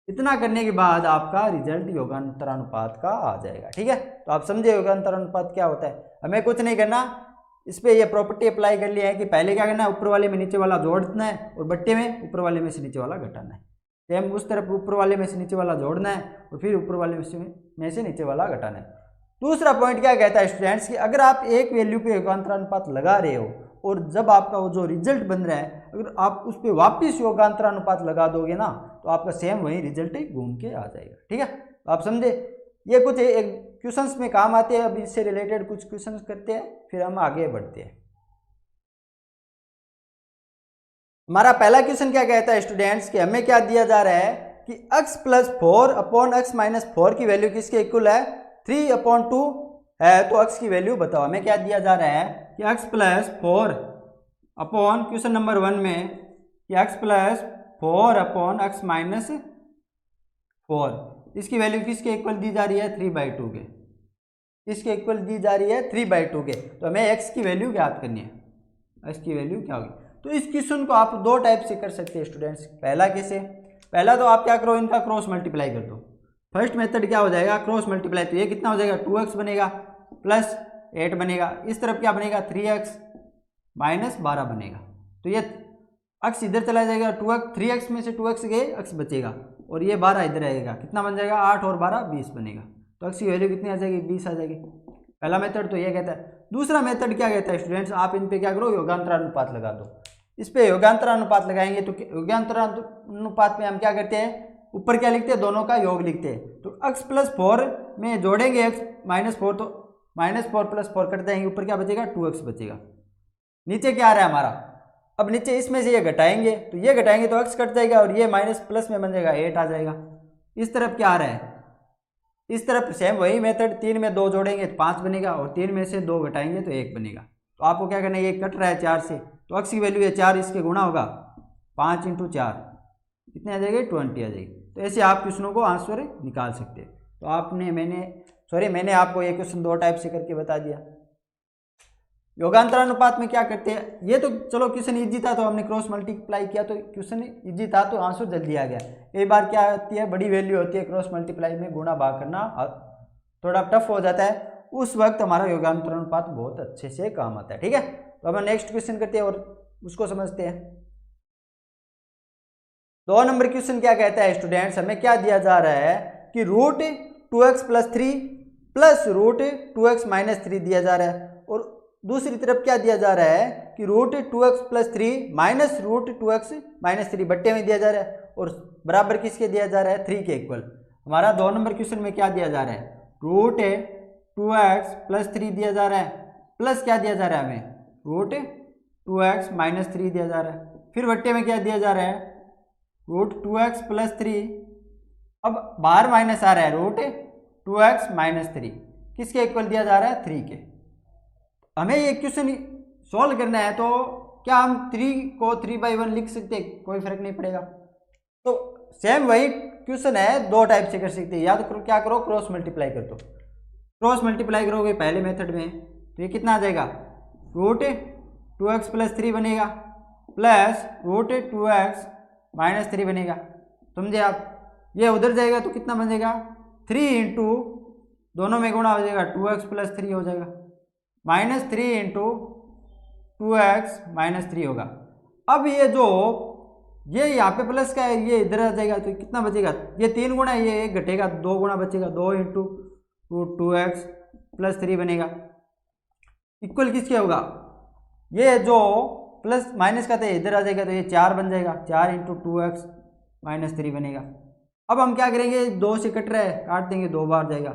इतना करने के बाद आपका रिजल्ट योगांतरानुपात का आ जाएगा। ठीक है, तो आप समझे योगांतरानुपात क्या होता है। हमें कुछ नहीं करना, इस पर यह प्रॉपर्टी अप्लाई कर लिया है कि पहले क्या करना है, ऊपर वाले में नीचे वाला जोड़ना है और बट्टे में ऊपर वाले में से नीचे वाला घटाना है। सेम उस तरफ ऊपर वाले में से नीचे वाला जोड़ना है और फिर ऊपर वाले में से नीचे वाला घटाना है। दूसरा पॉइंट क्या कहता है स्टूडेंट्स कि अगर आप एक वैल्यू पे योगांतरानुपात लगा रहे हो और जब आपका वो जो रिजल्ट बन रहा है अगर आप उस पर वापिस योगांतरानुपात लगा दोगे ना तो आपका सेम वही रिजल्ट घूम के आ जाएगा। ठीक है, तो आप समझे, ये कुछ एक क्वेश्चंस में काम आते हैं। अब इससे रिलेटेड कुछ क्वेश्चंस करते हैं, फिर हम आगे बढ़ते हैं। हमारा पहला क्वेश्चन क्या कहता है स्टूडेंट्स कि हमें क्या दिया जा रहा है कि x plus 4 upon x minus 4 की वैल्यू किसके इक्वल है, 3/2 है। तो x की वैल्यू बताओ। हमें क्या दिया जा रहा है कि x plus 4 upon, question number 1 में कि x plus 4 upon x minus 4, इसकी वैल्यू किसके इक्वल दी जा रही है, 3/2 के। इसके इक्वल दी जा रही है 3/2 के। तो हमें x की वैल्यू ज्ञात करनी है, x की वैल्यू क्या होगी। तो इस क्वेश्चन को आप दो टाइप से कर सकते हैं स्टूडेंट्स। पहला कैसे, पहला तो आप क्या करो, इनका क्रॉस मल्टीप्लाई कर दो। फर्स्ट मेथड क्या हो जाएगा, क्रॉस मल्टीप्लाई। तो ये कितना हो जाएगा, 2x बनेगा प्लस 8 बनेगा, इस तरफ क्या बनेगा, 3x माइनस 12 बनेगा। तो ये x इधर चला जाएगा, 2x 3x में से 2x गए, x बचेगा और ये 12 इधर आएगा, कितना बन जाएगा, 8 और 12 20 बनेगा। तो x की वैल्यू कितनी आ जाएगी, 20 आ जाएगी। पहला मेथड तो ये कहता है। दूसरा मेथड क्या कहता है स्टूडेंट्स, आप इन पे क्या करो, योगांतरानुपात लगा दो। इस पे योगांतरानुपात लगाएंगे तो योगांतरानुपात में हम क्या करते हैं, ऊपर क्या लिखते हैं, दोनों का योग लिखते हैं। तो x प्लस 4 में जोड़ेंगे x माइनस 4, तो -4 प्लस 4 कट जाएंगे, ऊपर क्या बचेगा, 2x बचेगा। नीचे क्या आ रहा है हमारा, अब नीचे इसमें से ये घटाएंगे, तो ये घटाएंगे तो x कट जाएगा और ये माइनस प्लस में बन जाएगा 8 आ जाएगा। इस तरफ क्या आ रहा है, इस तरफ सेम वही मेथड, 3 में 2 जोड़ेंगे तो 5 बनेगा और 3 में से 2 घटाएंगे तो 1 बनेगा। तो आपको क्या करना है, ये कट रहा है 4 से, तो x की वैल्यू है 4, इसके गुणा होगा 5 × 4 कितने आ जाएगी, 20 आ जाएगी। तो ऐसे आप क्वेश्चनों को आंसर निकाल सकते हैं। तो मैंने आपको ये क्वेश्चन दो टाइप से करके बता दिया। योगांतरानुपात में क्या करते हैं, ये तो चलो क्वेश्चन इजी था तो हमने क्रॉस मल्टीप्लाई किया तो क्वेश्चन इजी था तो आंसर जल्दी आ गया। एक बार क्या होती है, बड़ी वैल्यू होती है, क्रॉस मल्टीप्लाई में गुणा भाग करना थोड़ा टफ हो जाता है, उस वक्त हमारा योगांतरानुपात बहुत अच्छे से काम आता है। ठीक है, तो हम नेक्स्ट क्वेश्चन करते हैं और उसको समझते हैं। 2 नंबर क्वेश्चन क्या कहता है स्टूडेंट्स, हमें क्या दिया जा रहा है कि √2x + 3 प्लस √2x - 3 दिया जा रहा है और दूसरी तरफ क्या दिया जा रहा है कि √2x + 3 माइनस √2x - 3 बट्टे में दिया जा रहा है और बराबर किसके दिया जा रहा है, 3 के इक्वल। हमारा 2 नंबर क्वेश्चन में क्या दिया जा रहा है, √2x + 3 दिया जा रहा है प्लस क्या दिया जा रहा है हमें, √2x - 3 दिया जा रहा है। फिर बट्टे में क्या दिया जा रहा है, √2x + 3, अब बाहर माइनस आ रहा है, √2x - 3 किसके इक्वल दिया जा रहा है, 3 के। हमें ये क्वेश्चन सॉल्व करना है तो क्या हम 3 को 3/1 लिख सकते हैं, कोई फर्क नहीं पड़ेगा। तो सेम वही क्वेश्चन है, दो टाइप से कर सकते हैं। या तो क्या करो, क्रॉस मल्टीप्लाई कर दो। क्रॉस मल्टीप्लाई करोगे पहले मेथड में तो ये कितना आ जाएगा, √2x + 3 बनेगा प्लस √2x - 3 बनेगा। समझे आप, ये उधर जाएगा तो कितना बनेगा, 3 इंटू दोनों में गुणा हो जाएगा, 2x + 3 हो जाएगा, -3 इंटू 2x - 3 होगा। अब ये यहाँ पे प्लस का है, ये इधर आ जाएगा तो कितना बचेगा, ये 3 गुणा, ये 1 घटेगा, 2 गुणा बचेगा, 2 इंटू √2x + 3 बनेगा। इक्वल किसके होगा, ये जो प्लस माइनस का था इधर आ जाएगा तो ये 4 बन जाएगा, 4 इंटू 2x - 3 बनेगा। अब हम क्या करेंगे, 2 से कट रहा है, काट देंगे, 2 बार जाएगा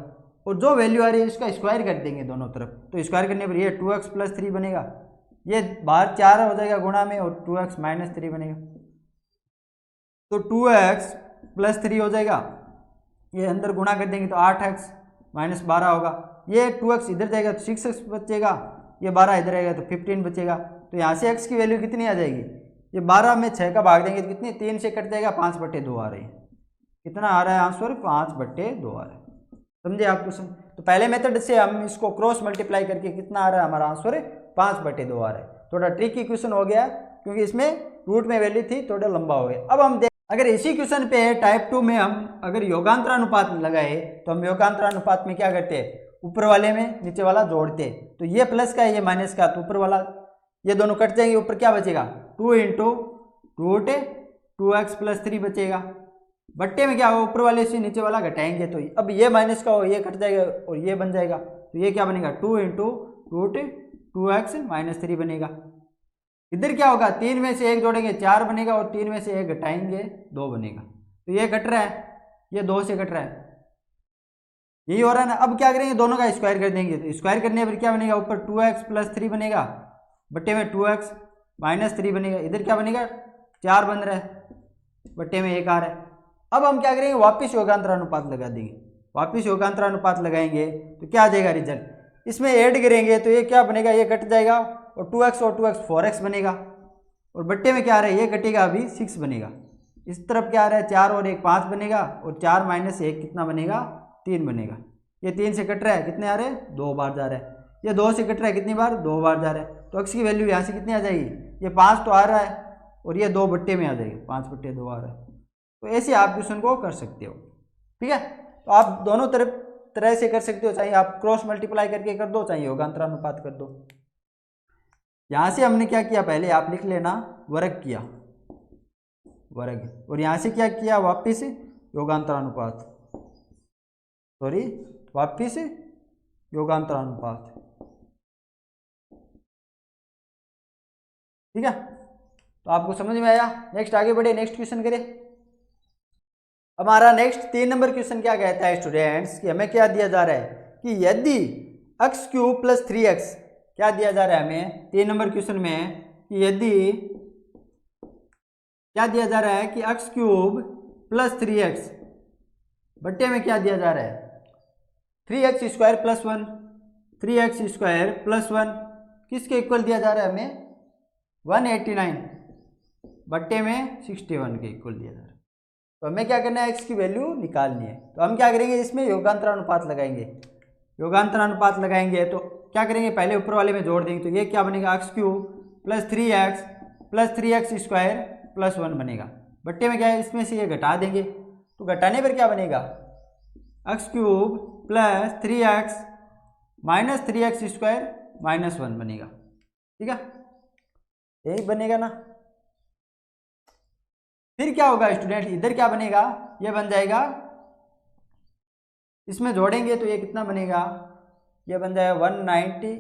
और जो वैल्यू आ रही है इसका स्क्वायर कर देंगे दोनों तरफ। तो स्क्वायर करने पर ये 2x + 3 बनेगा, ये बाहर 4 हो जाएगा गुणा में और 2x - 3 बनेगा। तो 2x + 3 हो जाएगा, ये अंदर गुणा कर देंगे तो 8x - 12 होगा। ये 2x इधर जाएगा तो 6x बचेगा, ये 12 इधर आएगा तो 15 बचेगा। तो यहाँ से x की वैल्यू कितनी आ जाएगी, ये 12 में 6 का भाग देंगे तो कितनी 3 से कट जाएगा 5/2 आ रही है। कितना आ रहा है आंसर 5/2 आ रहा है। समझे आप क्वेश्चन। तो पहले मेथड से हम इसको क्रॉस मल्टीप्लाई करके कितना आ रहा है हमारा आंसर 5/2 आ रहा है। थोड़ा ट्रिकी क्वेश्चन हो गया क्योंकि इसमें रूट में वैल्यू थी, थोड़ा लंबा हो गया। अब हम अगर इसी क्वेश्चन पे टाइप 2 में हम अगर योगांतरानुपात लगाए तो हम योगांतरानुपात में क्या करते हैं, ऊपर वाले में नीचे वाला जोड़ते। तो ये प्लस का है ये माइनस का, तो ऊपर वाला ये दोनों कट जाएंगे, ऊपर क्या बचेगा 2 × रूट 2x + 3 बचेगा। बट्टे में क्या होगा ऊपर वाले से नीचे वाला घटाएंगे तो अब ये माइनस का हो ये कट जाएगा और ये बन जाएगा। तो ये क्या बनेगा 2 × रूट 2x - 3 बनेगा। इधर क्या होगा 3 में से 1 जोड़ेंगे 4 बनेगा और 3 में से 1 घटाएंगे 2 बनेगा। तो ये कट रहा है, ये 2 से कट रहा है, यही हो रहा है ना। अब क्या करेंगे दोनों का स्क्वायर कर देंगे। तो स्क्वायर करने पर क्या बनेगा ऊपर 2x + 3 बनेगा, बट्टे में 2x - 3 बनेगा। इधर क्या बनेगा 4 बन रहा है, बट्टे में 1 आ रहा है। अब हम क्या करेंगे वापिस योगांतरानुपात लगा देंगे। वापिस योगांतरानुपात लगाएंगे तो क्या आ जाएगा रिजल्ट, इसमें ऐड करेंगे तो ये क्या बनेगा ये कट जाएगा और 2x और 2x 4x बनेगा और बट्टे में क्या आ रहा है ये कटेगा अभी 6 बनेगा। इस तरफ क्या आ रहा है 4 और 1 5 बनेगा और 4 - 1 कितना बनेगा 3 बनेगा। ये 3 से कट रहा है, कितने आ रहे हैं 2 बार जा रहा है। ये 2 से कट रहा है कितनी बार 2 बार जा रहा है। तो x की वैल्यू यहाँ से कितनी आ जाएगी, ये 5 तो आ रहा है और ये 2 बट्टे में आ जाएगी 5/2 आ रहा है। तो ऐसे आप क्वेश्चन को कर सकते हो, ठीक है। तो आप दोनों तरह से कर सकते हो, चाहे आप क्रॉस मल्टीप्लाई करके कर दो चाहे योगांतरानुपात कर दो। यहाँ से हमने क्या किया पहले आप लिख लेना वर्ग किया वर्ग, और यहाँ से क्या किया वापिस योगांतरानुपात, सॉरी वापिस योगांतरानुपात, ठीक है। तो आपको समझ में आया। नेक्स्ट आगे बढ़े, नेक्स्ट क्वेश्चन करें। हमारा नेक्स्ट 3 नंबर क्वेश्चन क्या कहता है स्टूडेंट्स कि हमें क्या दिया जा रहा है कि यदि x³ + 3x, क्या दिया जा रहा है हमें 3 नंबर क्वेश्चन में कि यदि क्या दिया जा रहा है कि x³ + 3x बट्टे में क्या दिया जा रहा है 3x² + 1, 3x² + 1 किसके इक्वल दिया जा रहा है हमें 189 बट्टे में 61 के इक्वल दिया जा रहा है। तो हमें क्या करना है x की वैल्यू निकालनी है। तो हम क्या करेंगे इसमें योगांतरानुपात लगाएंगे। योगांतरानुपात लगाएंगे तो क्या करेंगे पहले ऊपर वाले में जोड़ देंगे। तो ये क्या बनेगा x³ + 3x + 3x² + 1 बनेगा। बट्टे में क्या है इसमें से ये घटा देंगे तो घटाने पर क्या बनेगा x³ + 3x - 3x² - 1 बनेगा, ठीक है यही बनेगा ना। फिर क्या होगा स्टूडेंट इधर क्या बनेगा ये बन जाएगा, इसमें जोड़ेंगे तो ये कितना बनेगा ये बन जाएगा 190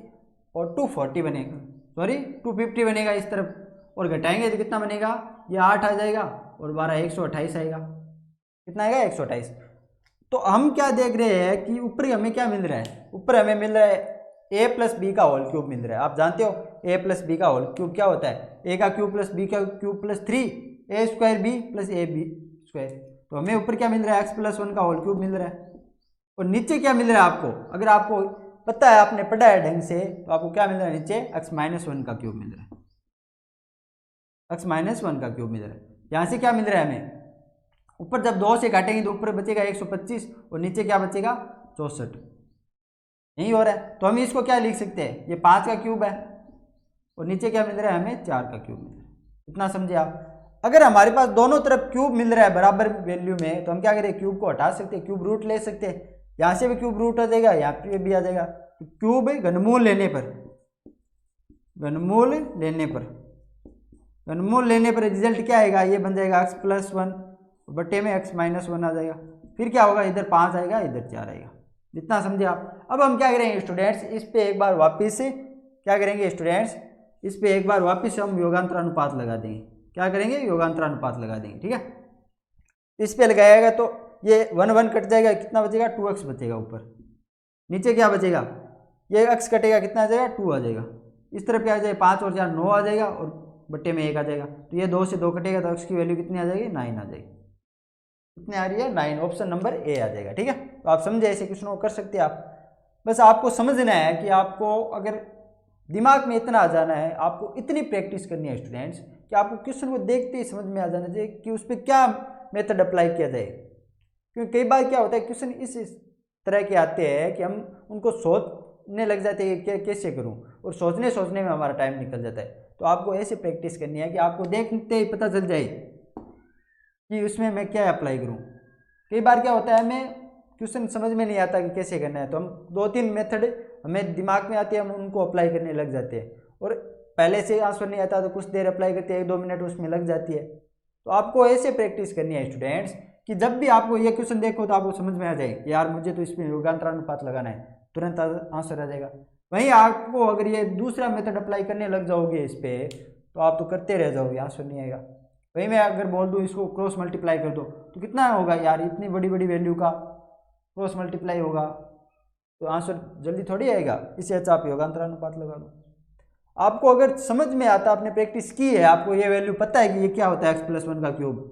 और 240 बनेगा, सॉरी 250 बनेगा इस तरफ, और घटाएंगे तो कितना बनेगा ये 8 आ जाएगा और 12 128 आएगा। कितना आएगा 128। तो हम क्या देख रहे हैं कि ऊपर हमें क्या मिल रहा है, ऊपर हमें मिल रहा है a + b का होल क्यूब मिल रहा है। आप जानते हो a + b का होल क्यूब क्या होता है, a का क्यूब + b का क्यूब + 3 a² b + ab²। तो हमें ऊपर क्या मिल रहा है x + 1 का होल क्यूब मिल रहा है और नीचे क्या मिल रहा है आपको, अगर आपको पता है आपने पढ़ा है ढंग से तो आपको क्या मिल रहा है नीचे x - 1 का क्यूब मिल रहा है, x - 1 का क्यूब मिल रहा है। यहाँ से क्या मिल रहा है हमें ऊपर जब 2 से काटेंगे तो ऊपर बचेगा 125 और नीचे क्या बचेगा 64, यही हो रहा है। तो हम इसको क्या लिख सकते हैं ये 5 का क्यूब है और नीचे क्या मिल रहा है हमें 4 का क्यूब मिल रहा है। इतना समझे आप। अगर हमारे पास दोनों तरफ क्यूब मिल रहा है बराबर वैल्यू में तो हम क्या करें क्यूब को हटा सकते हैं, क्यूब रूट ले सकते हैं। यहाँ से भी क्यूब रूट आ जाएगा यहाँ पे भी आ जाएगा। तो क्यूब घनमूल लेने पर रिजल्ट क्या आएगा ये बन जाएगा x + 1 बट्टे में x - 1 आ जाएगा। फिर क्या होगा इधर 5 आएगा इधर 4 आएगा। जितना समझे आप। अब हम क्या करेंगे स्टूडेंट्स इस पे एक बार वापिस क्या करेंगे स्टूडेंट्स इस पे एक बार वापिस हम योगांतरानुपात लगा देंगे। क्या करेंगे योगांतरानुपात लगा देंगे, ठीक है। इस पे लगाएगा तो ये 1 1 कट जाएगा, कितना बचेगा 2x बचेगा ऊपर। नीचे क्या बचेगा ये x कटेगा कितना आ जाएगा 2 आ जाएगा। इस तरफ क्या आ जाएगा 5 और 4 9 आ जाएगा और बट्टे में 1 आ जाएगा। तो ये 2 से 2 कटेगा तो x की वैल्यू कितनी आ जाएगी 9 आ जाएगी। कितनी आ रही है 9, ऑप्शन नंबर ए आ जाएगा, ठीक है। तो आप समझे ऐसे क्वेश्चन को कर सकते हैं आप। बस आपको समझना है कि आपको अगर दिमाग में इतना आ जाना है, आपको इतनी प्रैक्टिस करनी है स्टूडेंट्स कि आपको क्वेश्चन को देखते ही समझ में आ जाना चाहिए कि उस पर क्या मेथड अप्लाई किया जाए। क्योंकि कई बार क्या होता है क्वेश्चन इस तरह के आते हैं कि हम उनको सोचने लग जाते हैं कि कैसे करूं, और सोचने में हमारा टाइम निकल जाता है। तो आपको ऐसे प्रैक्टिस करनी है कि आपको देखते ही पता चल जाए कि उसमें मैं क्या अप्लाई करूं। कई बार क्या होता है हमें क्वेश्चन समझ में नहीं आता कि कैसे करना है, तो हम 2-3 मेथड हमें दिमाग में आते हैं, हम उनको अप्लाई करने लग जाते हैं, और पहले से आंसर नहीं आता तो कुछ देर अप्लाई करते हैं, 1-2 मिनट उसमें लग जाती है। तो आपको ऐसे प्रैक्टिस करनी है स्टूडेंट्स कि जब भी आपको ये क्वेश्चन देखो तो आपको समझ में आ जाए कि यार मुझे तो इसमें योगांतरानुपात लगाना है, तुरंत आंसर आ जाएगा। वहीं आपको अगर ये दूसरा मेथड अप्लाई करने लग जाओगे इस पर, तो आप तो करते रह जाओगे, आंसर नहीं आएगा। वहीं मैं अगर बोल दूँ इसको क्रॉस मल्टीप्लाई कर दो तो कितना होगा यार, इतनी बड़ी बड़ी वैल्यू का क्रॉस मल्टीप्लाई होगा, तो आंसर जल्दी थोड़ी आएगा। इससे अच्छा आप योगांतरानुपात लगा दो। आपको अगर समझ में आता, आपने प्रैक्टिस की है, आपको ये वैल्यू पता है कि ये क्या होता है x+1 का क्यूब,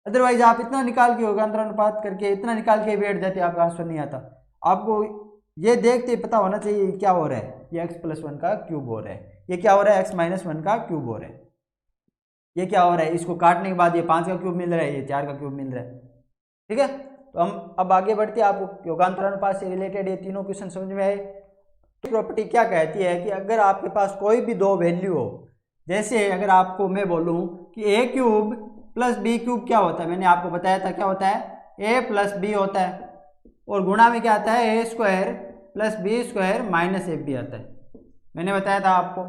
अदरवाइज आप इतना निकाल के योगांतरानुपात करके इतना निकाल के बैठ जाते, आपका आंसर नहीं आता। आपको ये देखते ही पता होना चाहिए क्या हो रहा है, ये x+1 का क्यूब हो रहा है, ये क्या हो रहा है x-1 का क्यूब हो रहा है, ये क्या हो रहा है, इसको काटने के बाद ये 5 का क्यूब मिल रहा है, ये 4 का क्यूब मिल रहा है। ठीक है, तो हम अब आगे बढ़ते हैं। आपको योगांतरानुपात से रिलेटेड ये तीनों क्वेश्चन समझ में आए। तो प्रॉपर्टी क्या कहती है कि अगर आपके पास कोई भी दो वैल्यू हो, जैसे अगर आपको मैं बोलूं कि a cube plus b cube क्या होता है, मैंने आपको बताया था क्या होता है, a प्लस b होता है, और गुणा में क्या आता है, a square plus b square minus ab आता है, मैंने बताया था आपको।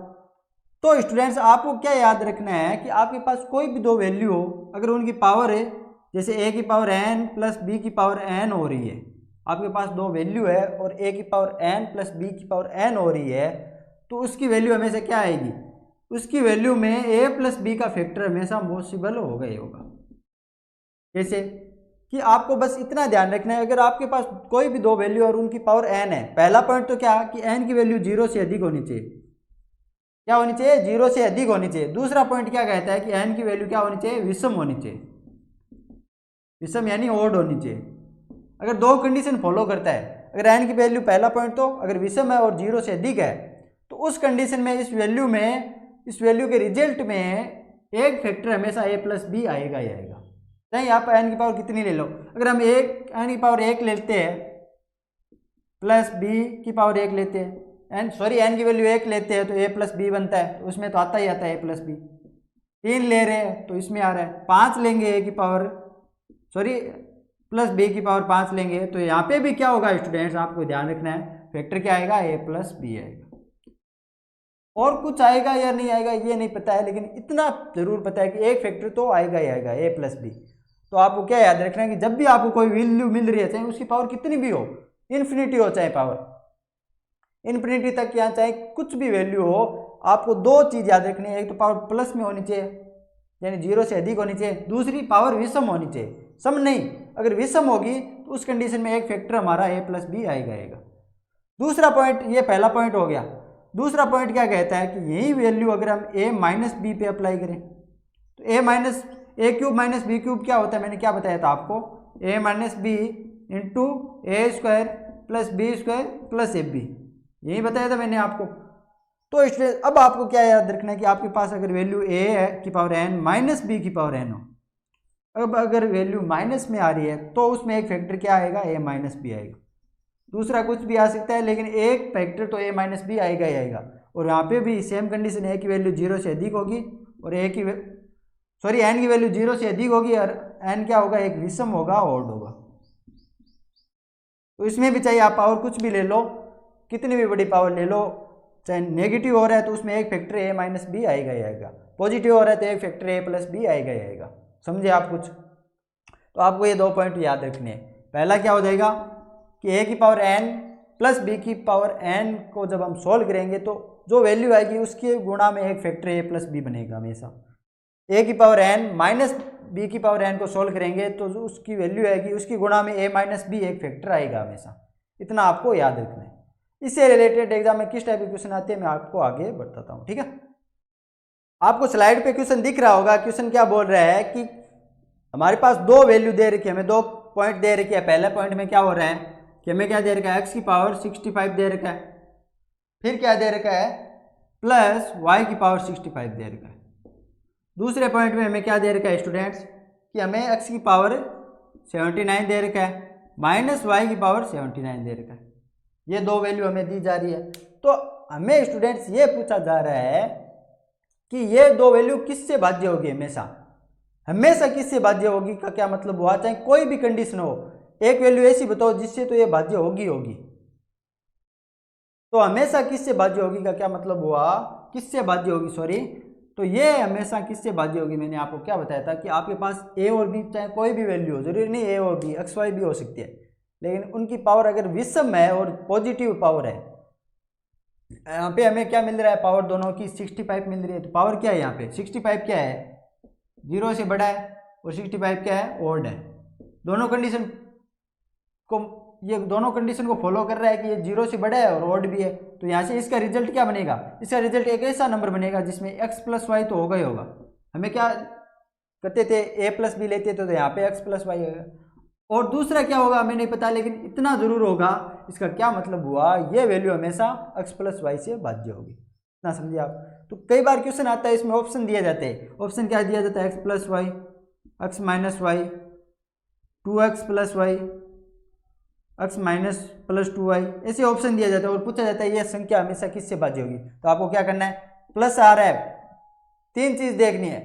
तो स्टूडेंट्स आपको क्या याद रखना है कि आपके पास कोई भी दो वैल्यू हो, अगर उनकी पावर है, जैसे a की पावर n प्लस b की पावर n हो रही है, आपके पास दो वैल्यू है और a की पावर n प्लस b की पावर n हो रही है, तो उसकी वैल्यू हमेशा क्या आएगी, उसकी वैल्यू में a प्लस b का फैक्टर हमेशा पॉसिबल होगा ही होगा। जैसे कि आपको बस इतना ध्यान रखना है, अगर आपके पास कोई भी दो वैल्यू और उनकी पावर n है, पहला पॉइंट तो क्या कि n की वैल्यू 0 से अधिक होनी चाहिए, क्या होनी चाहिए, 0 से अधिक होनी चाहिए। दूसरा पॉइंट क्या कहता है कि n की वैल्यू क्या होनी चाहिए, विषम होनी चाहिए, विषम यानी ओड होनी चाहिए। अगर दो कंडीशन फॉलो करता है, अगर n की वैल्यू पहला पॉइंट तो अगर विषम है और 0 से अधिक है, तो उस कंडीशन में इस वैल्यू के रिजल्ट में एक फैक्टर हमेशा a प्लस बी आएगा ही आएगा, चाहे यहाँ पर n की पावर कितनी ले लो। अगर हम n की पावर 1 लेते हैं प्लस b की पावर 1 लेते हैं, n की वैल्यू 1 लेते हैं तो a प्लस बी बनता है, तो उसमें तो आता ही आता है a प्लस बी। 3 ले रहे हैं तो इसमें आ रहा है, 5 लेंगे a की पावर प्लस b की पावर 5 लेंगे, तो यहाँ पे भी क्या होगा स्टूडेंट्स, आपको ध्यान रखना है, फैक्टर क्या आएगा, a प्लस बी आएगा। और कुछ आएगा या नहीं आएगा ये नहीं पता है, लेकिन इतना जरूर पता है कि एक फैक्टर तो आएगा ही आएगा, a प्लस बी। तो आपको क्या याद रखना है कि जब भी आपको कोई वैल्यू मिल रही है, चाहे उसकी पावर कितनी भी हो, इन्फिनिटी हो चाहे पावर इन्फिनिटी तक, या चाहे कुछ भी वैल्यू हो, आपको दो चीज याद रखनी है, एक तो पावर प्लस में होनी चाहिए यानी 0 से अधिक होनी चाहिए, दूसरी पावर विषम होनी चाहिए, सम नहीं। अगर विषम होगी तो उस कंडीशन में एक फैक्टर हमारा a प्लस बी आएगा। दूसरा पॉइंट, ये पहला पॉइंट हो गया। दूसरा पॉइंट क्या कहता है कि यही वैल्यू अगर हम a माइनस बी पे अप्लाई करें, तो a cube minus b cube क्या होता है, मैंने क्या बताया था आपको, a minus b into a square plus b square plus a b, यही बताया था मैंने आपको। तो इसलिए अब आपको क्या याद रखना है कि आपके पास अगर वैल्यू a की पावर n माइनस बी की पावर n हो, अब अगर वैल्यू माइनस में आ रही है तो उसमें एक फैक्टर क्या आएगा, a माइनस बी आएगा। दूसरा कुछ भी आ सकता है, लेकिन एक फैक्टर तो a माइनस बी आएगा ही आएगा। और यहाँ पे भी सेम कंडीशन, a की वैल्यू 0 से अधिक होगी और n की वैल्यू 0 से अधिक होगी, और n क्या होगा, एक विषम होगा, ओड होगा। तो इसमें भी चाहिए आप पावर कुछ भी ले लो, कितनी भी बड़ी पावर ले लो, चाहे नेगेटिव हो रहा है तो उसमें एक फैक्टर a माइनस बी आएगा ही आएगा, पॉजिटिव हो रहा है तो एक फैक्टर a प्लस बी आएगा ही आएगा। समझे आप कुछ? तो आपको ये दो पॉइंट याद रखने हैं। पहला क्या हो जाएगा कि a की पावर n प्लस b की पावर n को जब हम सोल्व करेंगे तो जो वैल्यू आएगी उसके गुणा में एक फैक्टर a प्लस बी बनेगा हमेशा। a की पावर n माइनस b की पावर n को सोल्व करेंगे तो जो उसकी वैल्यू आएगी उसकी गुणा में a माइनस बी एक फैक्टर आएगा हमेशा। इतना आपको याद रखना है। इससे रिलेटेड एग्जाम में किस टाइप के क्वेश्चन आते हैं मैं आपको आगे बताता हूँ, ठीक है। आपको स्लाइड पे क्वेश्चन दिख रहा होगा। क्वेश्चन क्या बोल रहा है कि हमारे पास दो वैल्यू दे रखी है, हमें दो पॉइंट दे रखी है। पहले पॉइंट में क्या हो रहा है कि हमें क्या दे रखा है, x की पावर 65 दे रखा है, फिर क्या दे रखा है, प्लस y की पावर 65 दे रखा है। दूसरे पॉइंट में हमें क्या दे रखा है स्टूडेंट्स कि हमें x की पावर 79 दे रखा है माइनस y की पावर 79 दे रखा है। ये दो वैल्यू हमें दी जा रही है। तो हमें स्टूडेंट्स ये पूछा जा रहा है कि ये दो वैल्यू किससे भाज्य होगी। हमेशा हमेशा किससे भाज्य होगी का क्या मतलब हुआ, चाहे कोई भी कंडीशन हो, एक वैल्यू ऐसी बताओ जिससे तो ये भाज्य होगी होगी। तो हमेशा किससे भाज्य होगी का क्या मतलब हुआ, किससे भाज्य होगी सॉरी। तो ये हमेशा किससे भाज्य होगी, मैंने आपको क्या बताया था कि आपके पास ए और बी चाहे कोई भी वैल्यू हो, जरूरी नहीं ए और बी, एक्स वाई भी हो सकती है, लेकिन उनकी पावर अगर विषम है और पॉजिटिव पावर है, यहाँ पे हमें क्या मिल रहा है, पावर दोनों की 65 मिल रही है। तो पावर क्या है यहाँ पे 65 क्या है, 0 से बड़ा है, और 65 क्या है, ओड है। दोनों कंडीशन को, ये दोनों कंडीशन को फॉलो कर रहा है कि ये 0 से बड़ा है और ओड भी है। तो यहाँ से इसका रिजल्ट क्या बनेगा, इसका रिजल्ट एक ऐसा नंबर बनेगा जिसमें x प्लस वाई तो होगा ही होगा। हमें क्या करते थे, a प्लस बी लेते थे, तो यहाँ पे x प्लस वाई होगा। और दूसरा क्या होगा हमें नहीं पता, लेकिन इतना जरूर होगा, इसका क्या मतलब हुआ, ये वैल्यू हमेशा x प्लस वाई से भाज्य होगी। इतना समझिए आप। तो कई बार क्वेश्चन आता है, इसमें ऑप्शन दिए जाते हैं। ऑप्शन क्या दिया जाता है, x plus y, x minus y, 2x plus y, x minus plus 2y, ऐसे ऑप्शन दिया जाता है और पूछा जाता है ये संख्या हमेशा किससे भाज्य होगी। तो आपको क्या करना है, प्लस आ रहा है, तीन चीज देखनी है।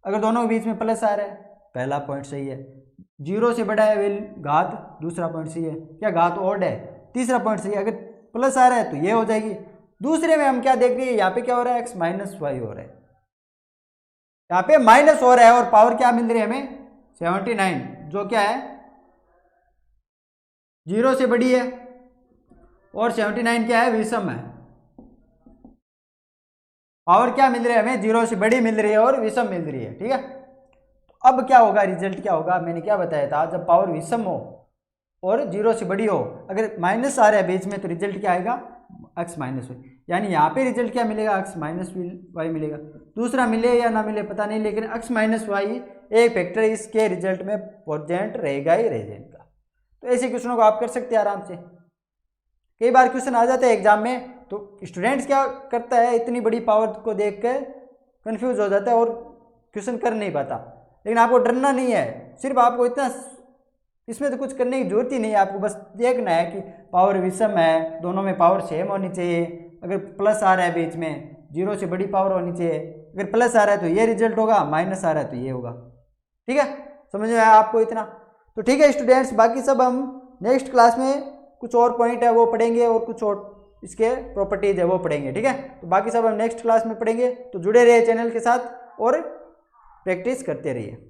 अगर दोनों के बीच में प्लस आ रहा है, पहला पॉइंट सही है। 0 से बड़ा है वैल्यू घात, दूसरा पॉइंट सही है। क्या घात ओड है, तीसरा पॉइंट सही है। अगर प्लस आ रहा है तो ये हो जाएगी। दूसरे में हम क्या देख रहे हैं, यहाँ पे क्या हो रहा है, x माइनस वाई हो रहा है, यहाँ पे माइनस हो रहा है, और पावर क्या मिल रही है हमें 79, जो क्या है 0 से बड़ी है, और 79 क्या है, विषम है। पावर क्या मिल रही है हमें, 0 से बड़ी मिल रही है और विषम मिल रही है, ठीक है। तो अब क्या होगा, रिजल्ट क्या होगा, मैंने क्या बताया था, जब पावर विषम हो और 0 से बड़ी हो, अगर माइनस आ रहा है बीच में, तो रिजल्ट क्या आएगा, x माइनस वाई। यानी यहाँ पे रिजल्ट क्या मिलेगा, x माइनस वाई मिलेगा। दूसरा मिले या ना मिले पता नहीं, लेकिन x माइनस वाई एक फैक्टर इसके रिजल्ट में प्रेजेंट रहेगा ही रहेगा। तो ऐसे क्वेश्चनों को आप कर सकते हैं आराम से। कई बार क्वेश्चन आ जाते हैं एग्जाम में, तो स्टूडेंट्स क्या करता है, इतनी बड़ी पावर को देख कर कन्फ्यूज हो जाता है और क्वेश्चन कर नहीं पाता। लेकिन आपको डरना नहीं है, सिर्फ आपको इतना, इसमें तो कुछ करने की जरूरत ही नहीं है। आपको बस देखना है कि पावर विषम है, दोनों में पावर सेम होनी चाहिए। अगर प्लस आ रहा है बीच में, 0 से बड़ी पावर होनी चाहिए। अगर प्लस आ रहा है तो ये रिजल्ट होगा, माइनस आ रहा है तो ये होगा, ठीक है। समझ में आया आपको इतना, तो ठीक है स्टूडेंट्स। बाकी सब हम नेक्स्ट क्लास में कुछ और पॉइंट है वो पढ़ेंगे, और कुछ और इसके प्रॉपर्टीज है वो पढ़ेंगे, ठीक है। तो बाकी सब हम नेक्स्ट क्लास में पढ़ेंगे। तो जुड़े रहिए चैनल के साथ और प्रैक्टिस करते रहिए।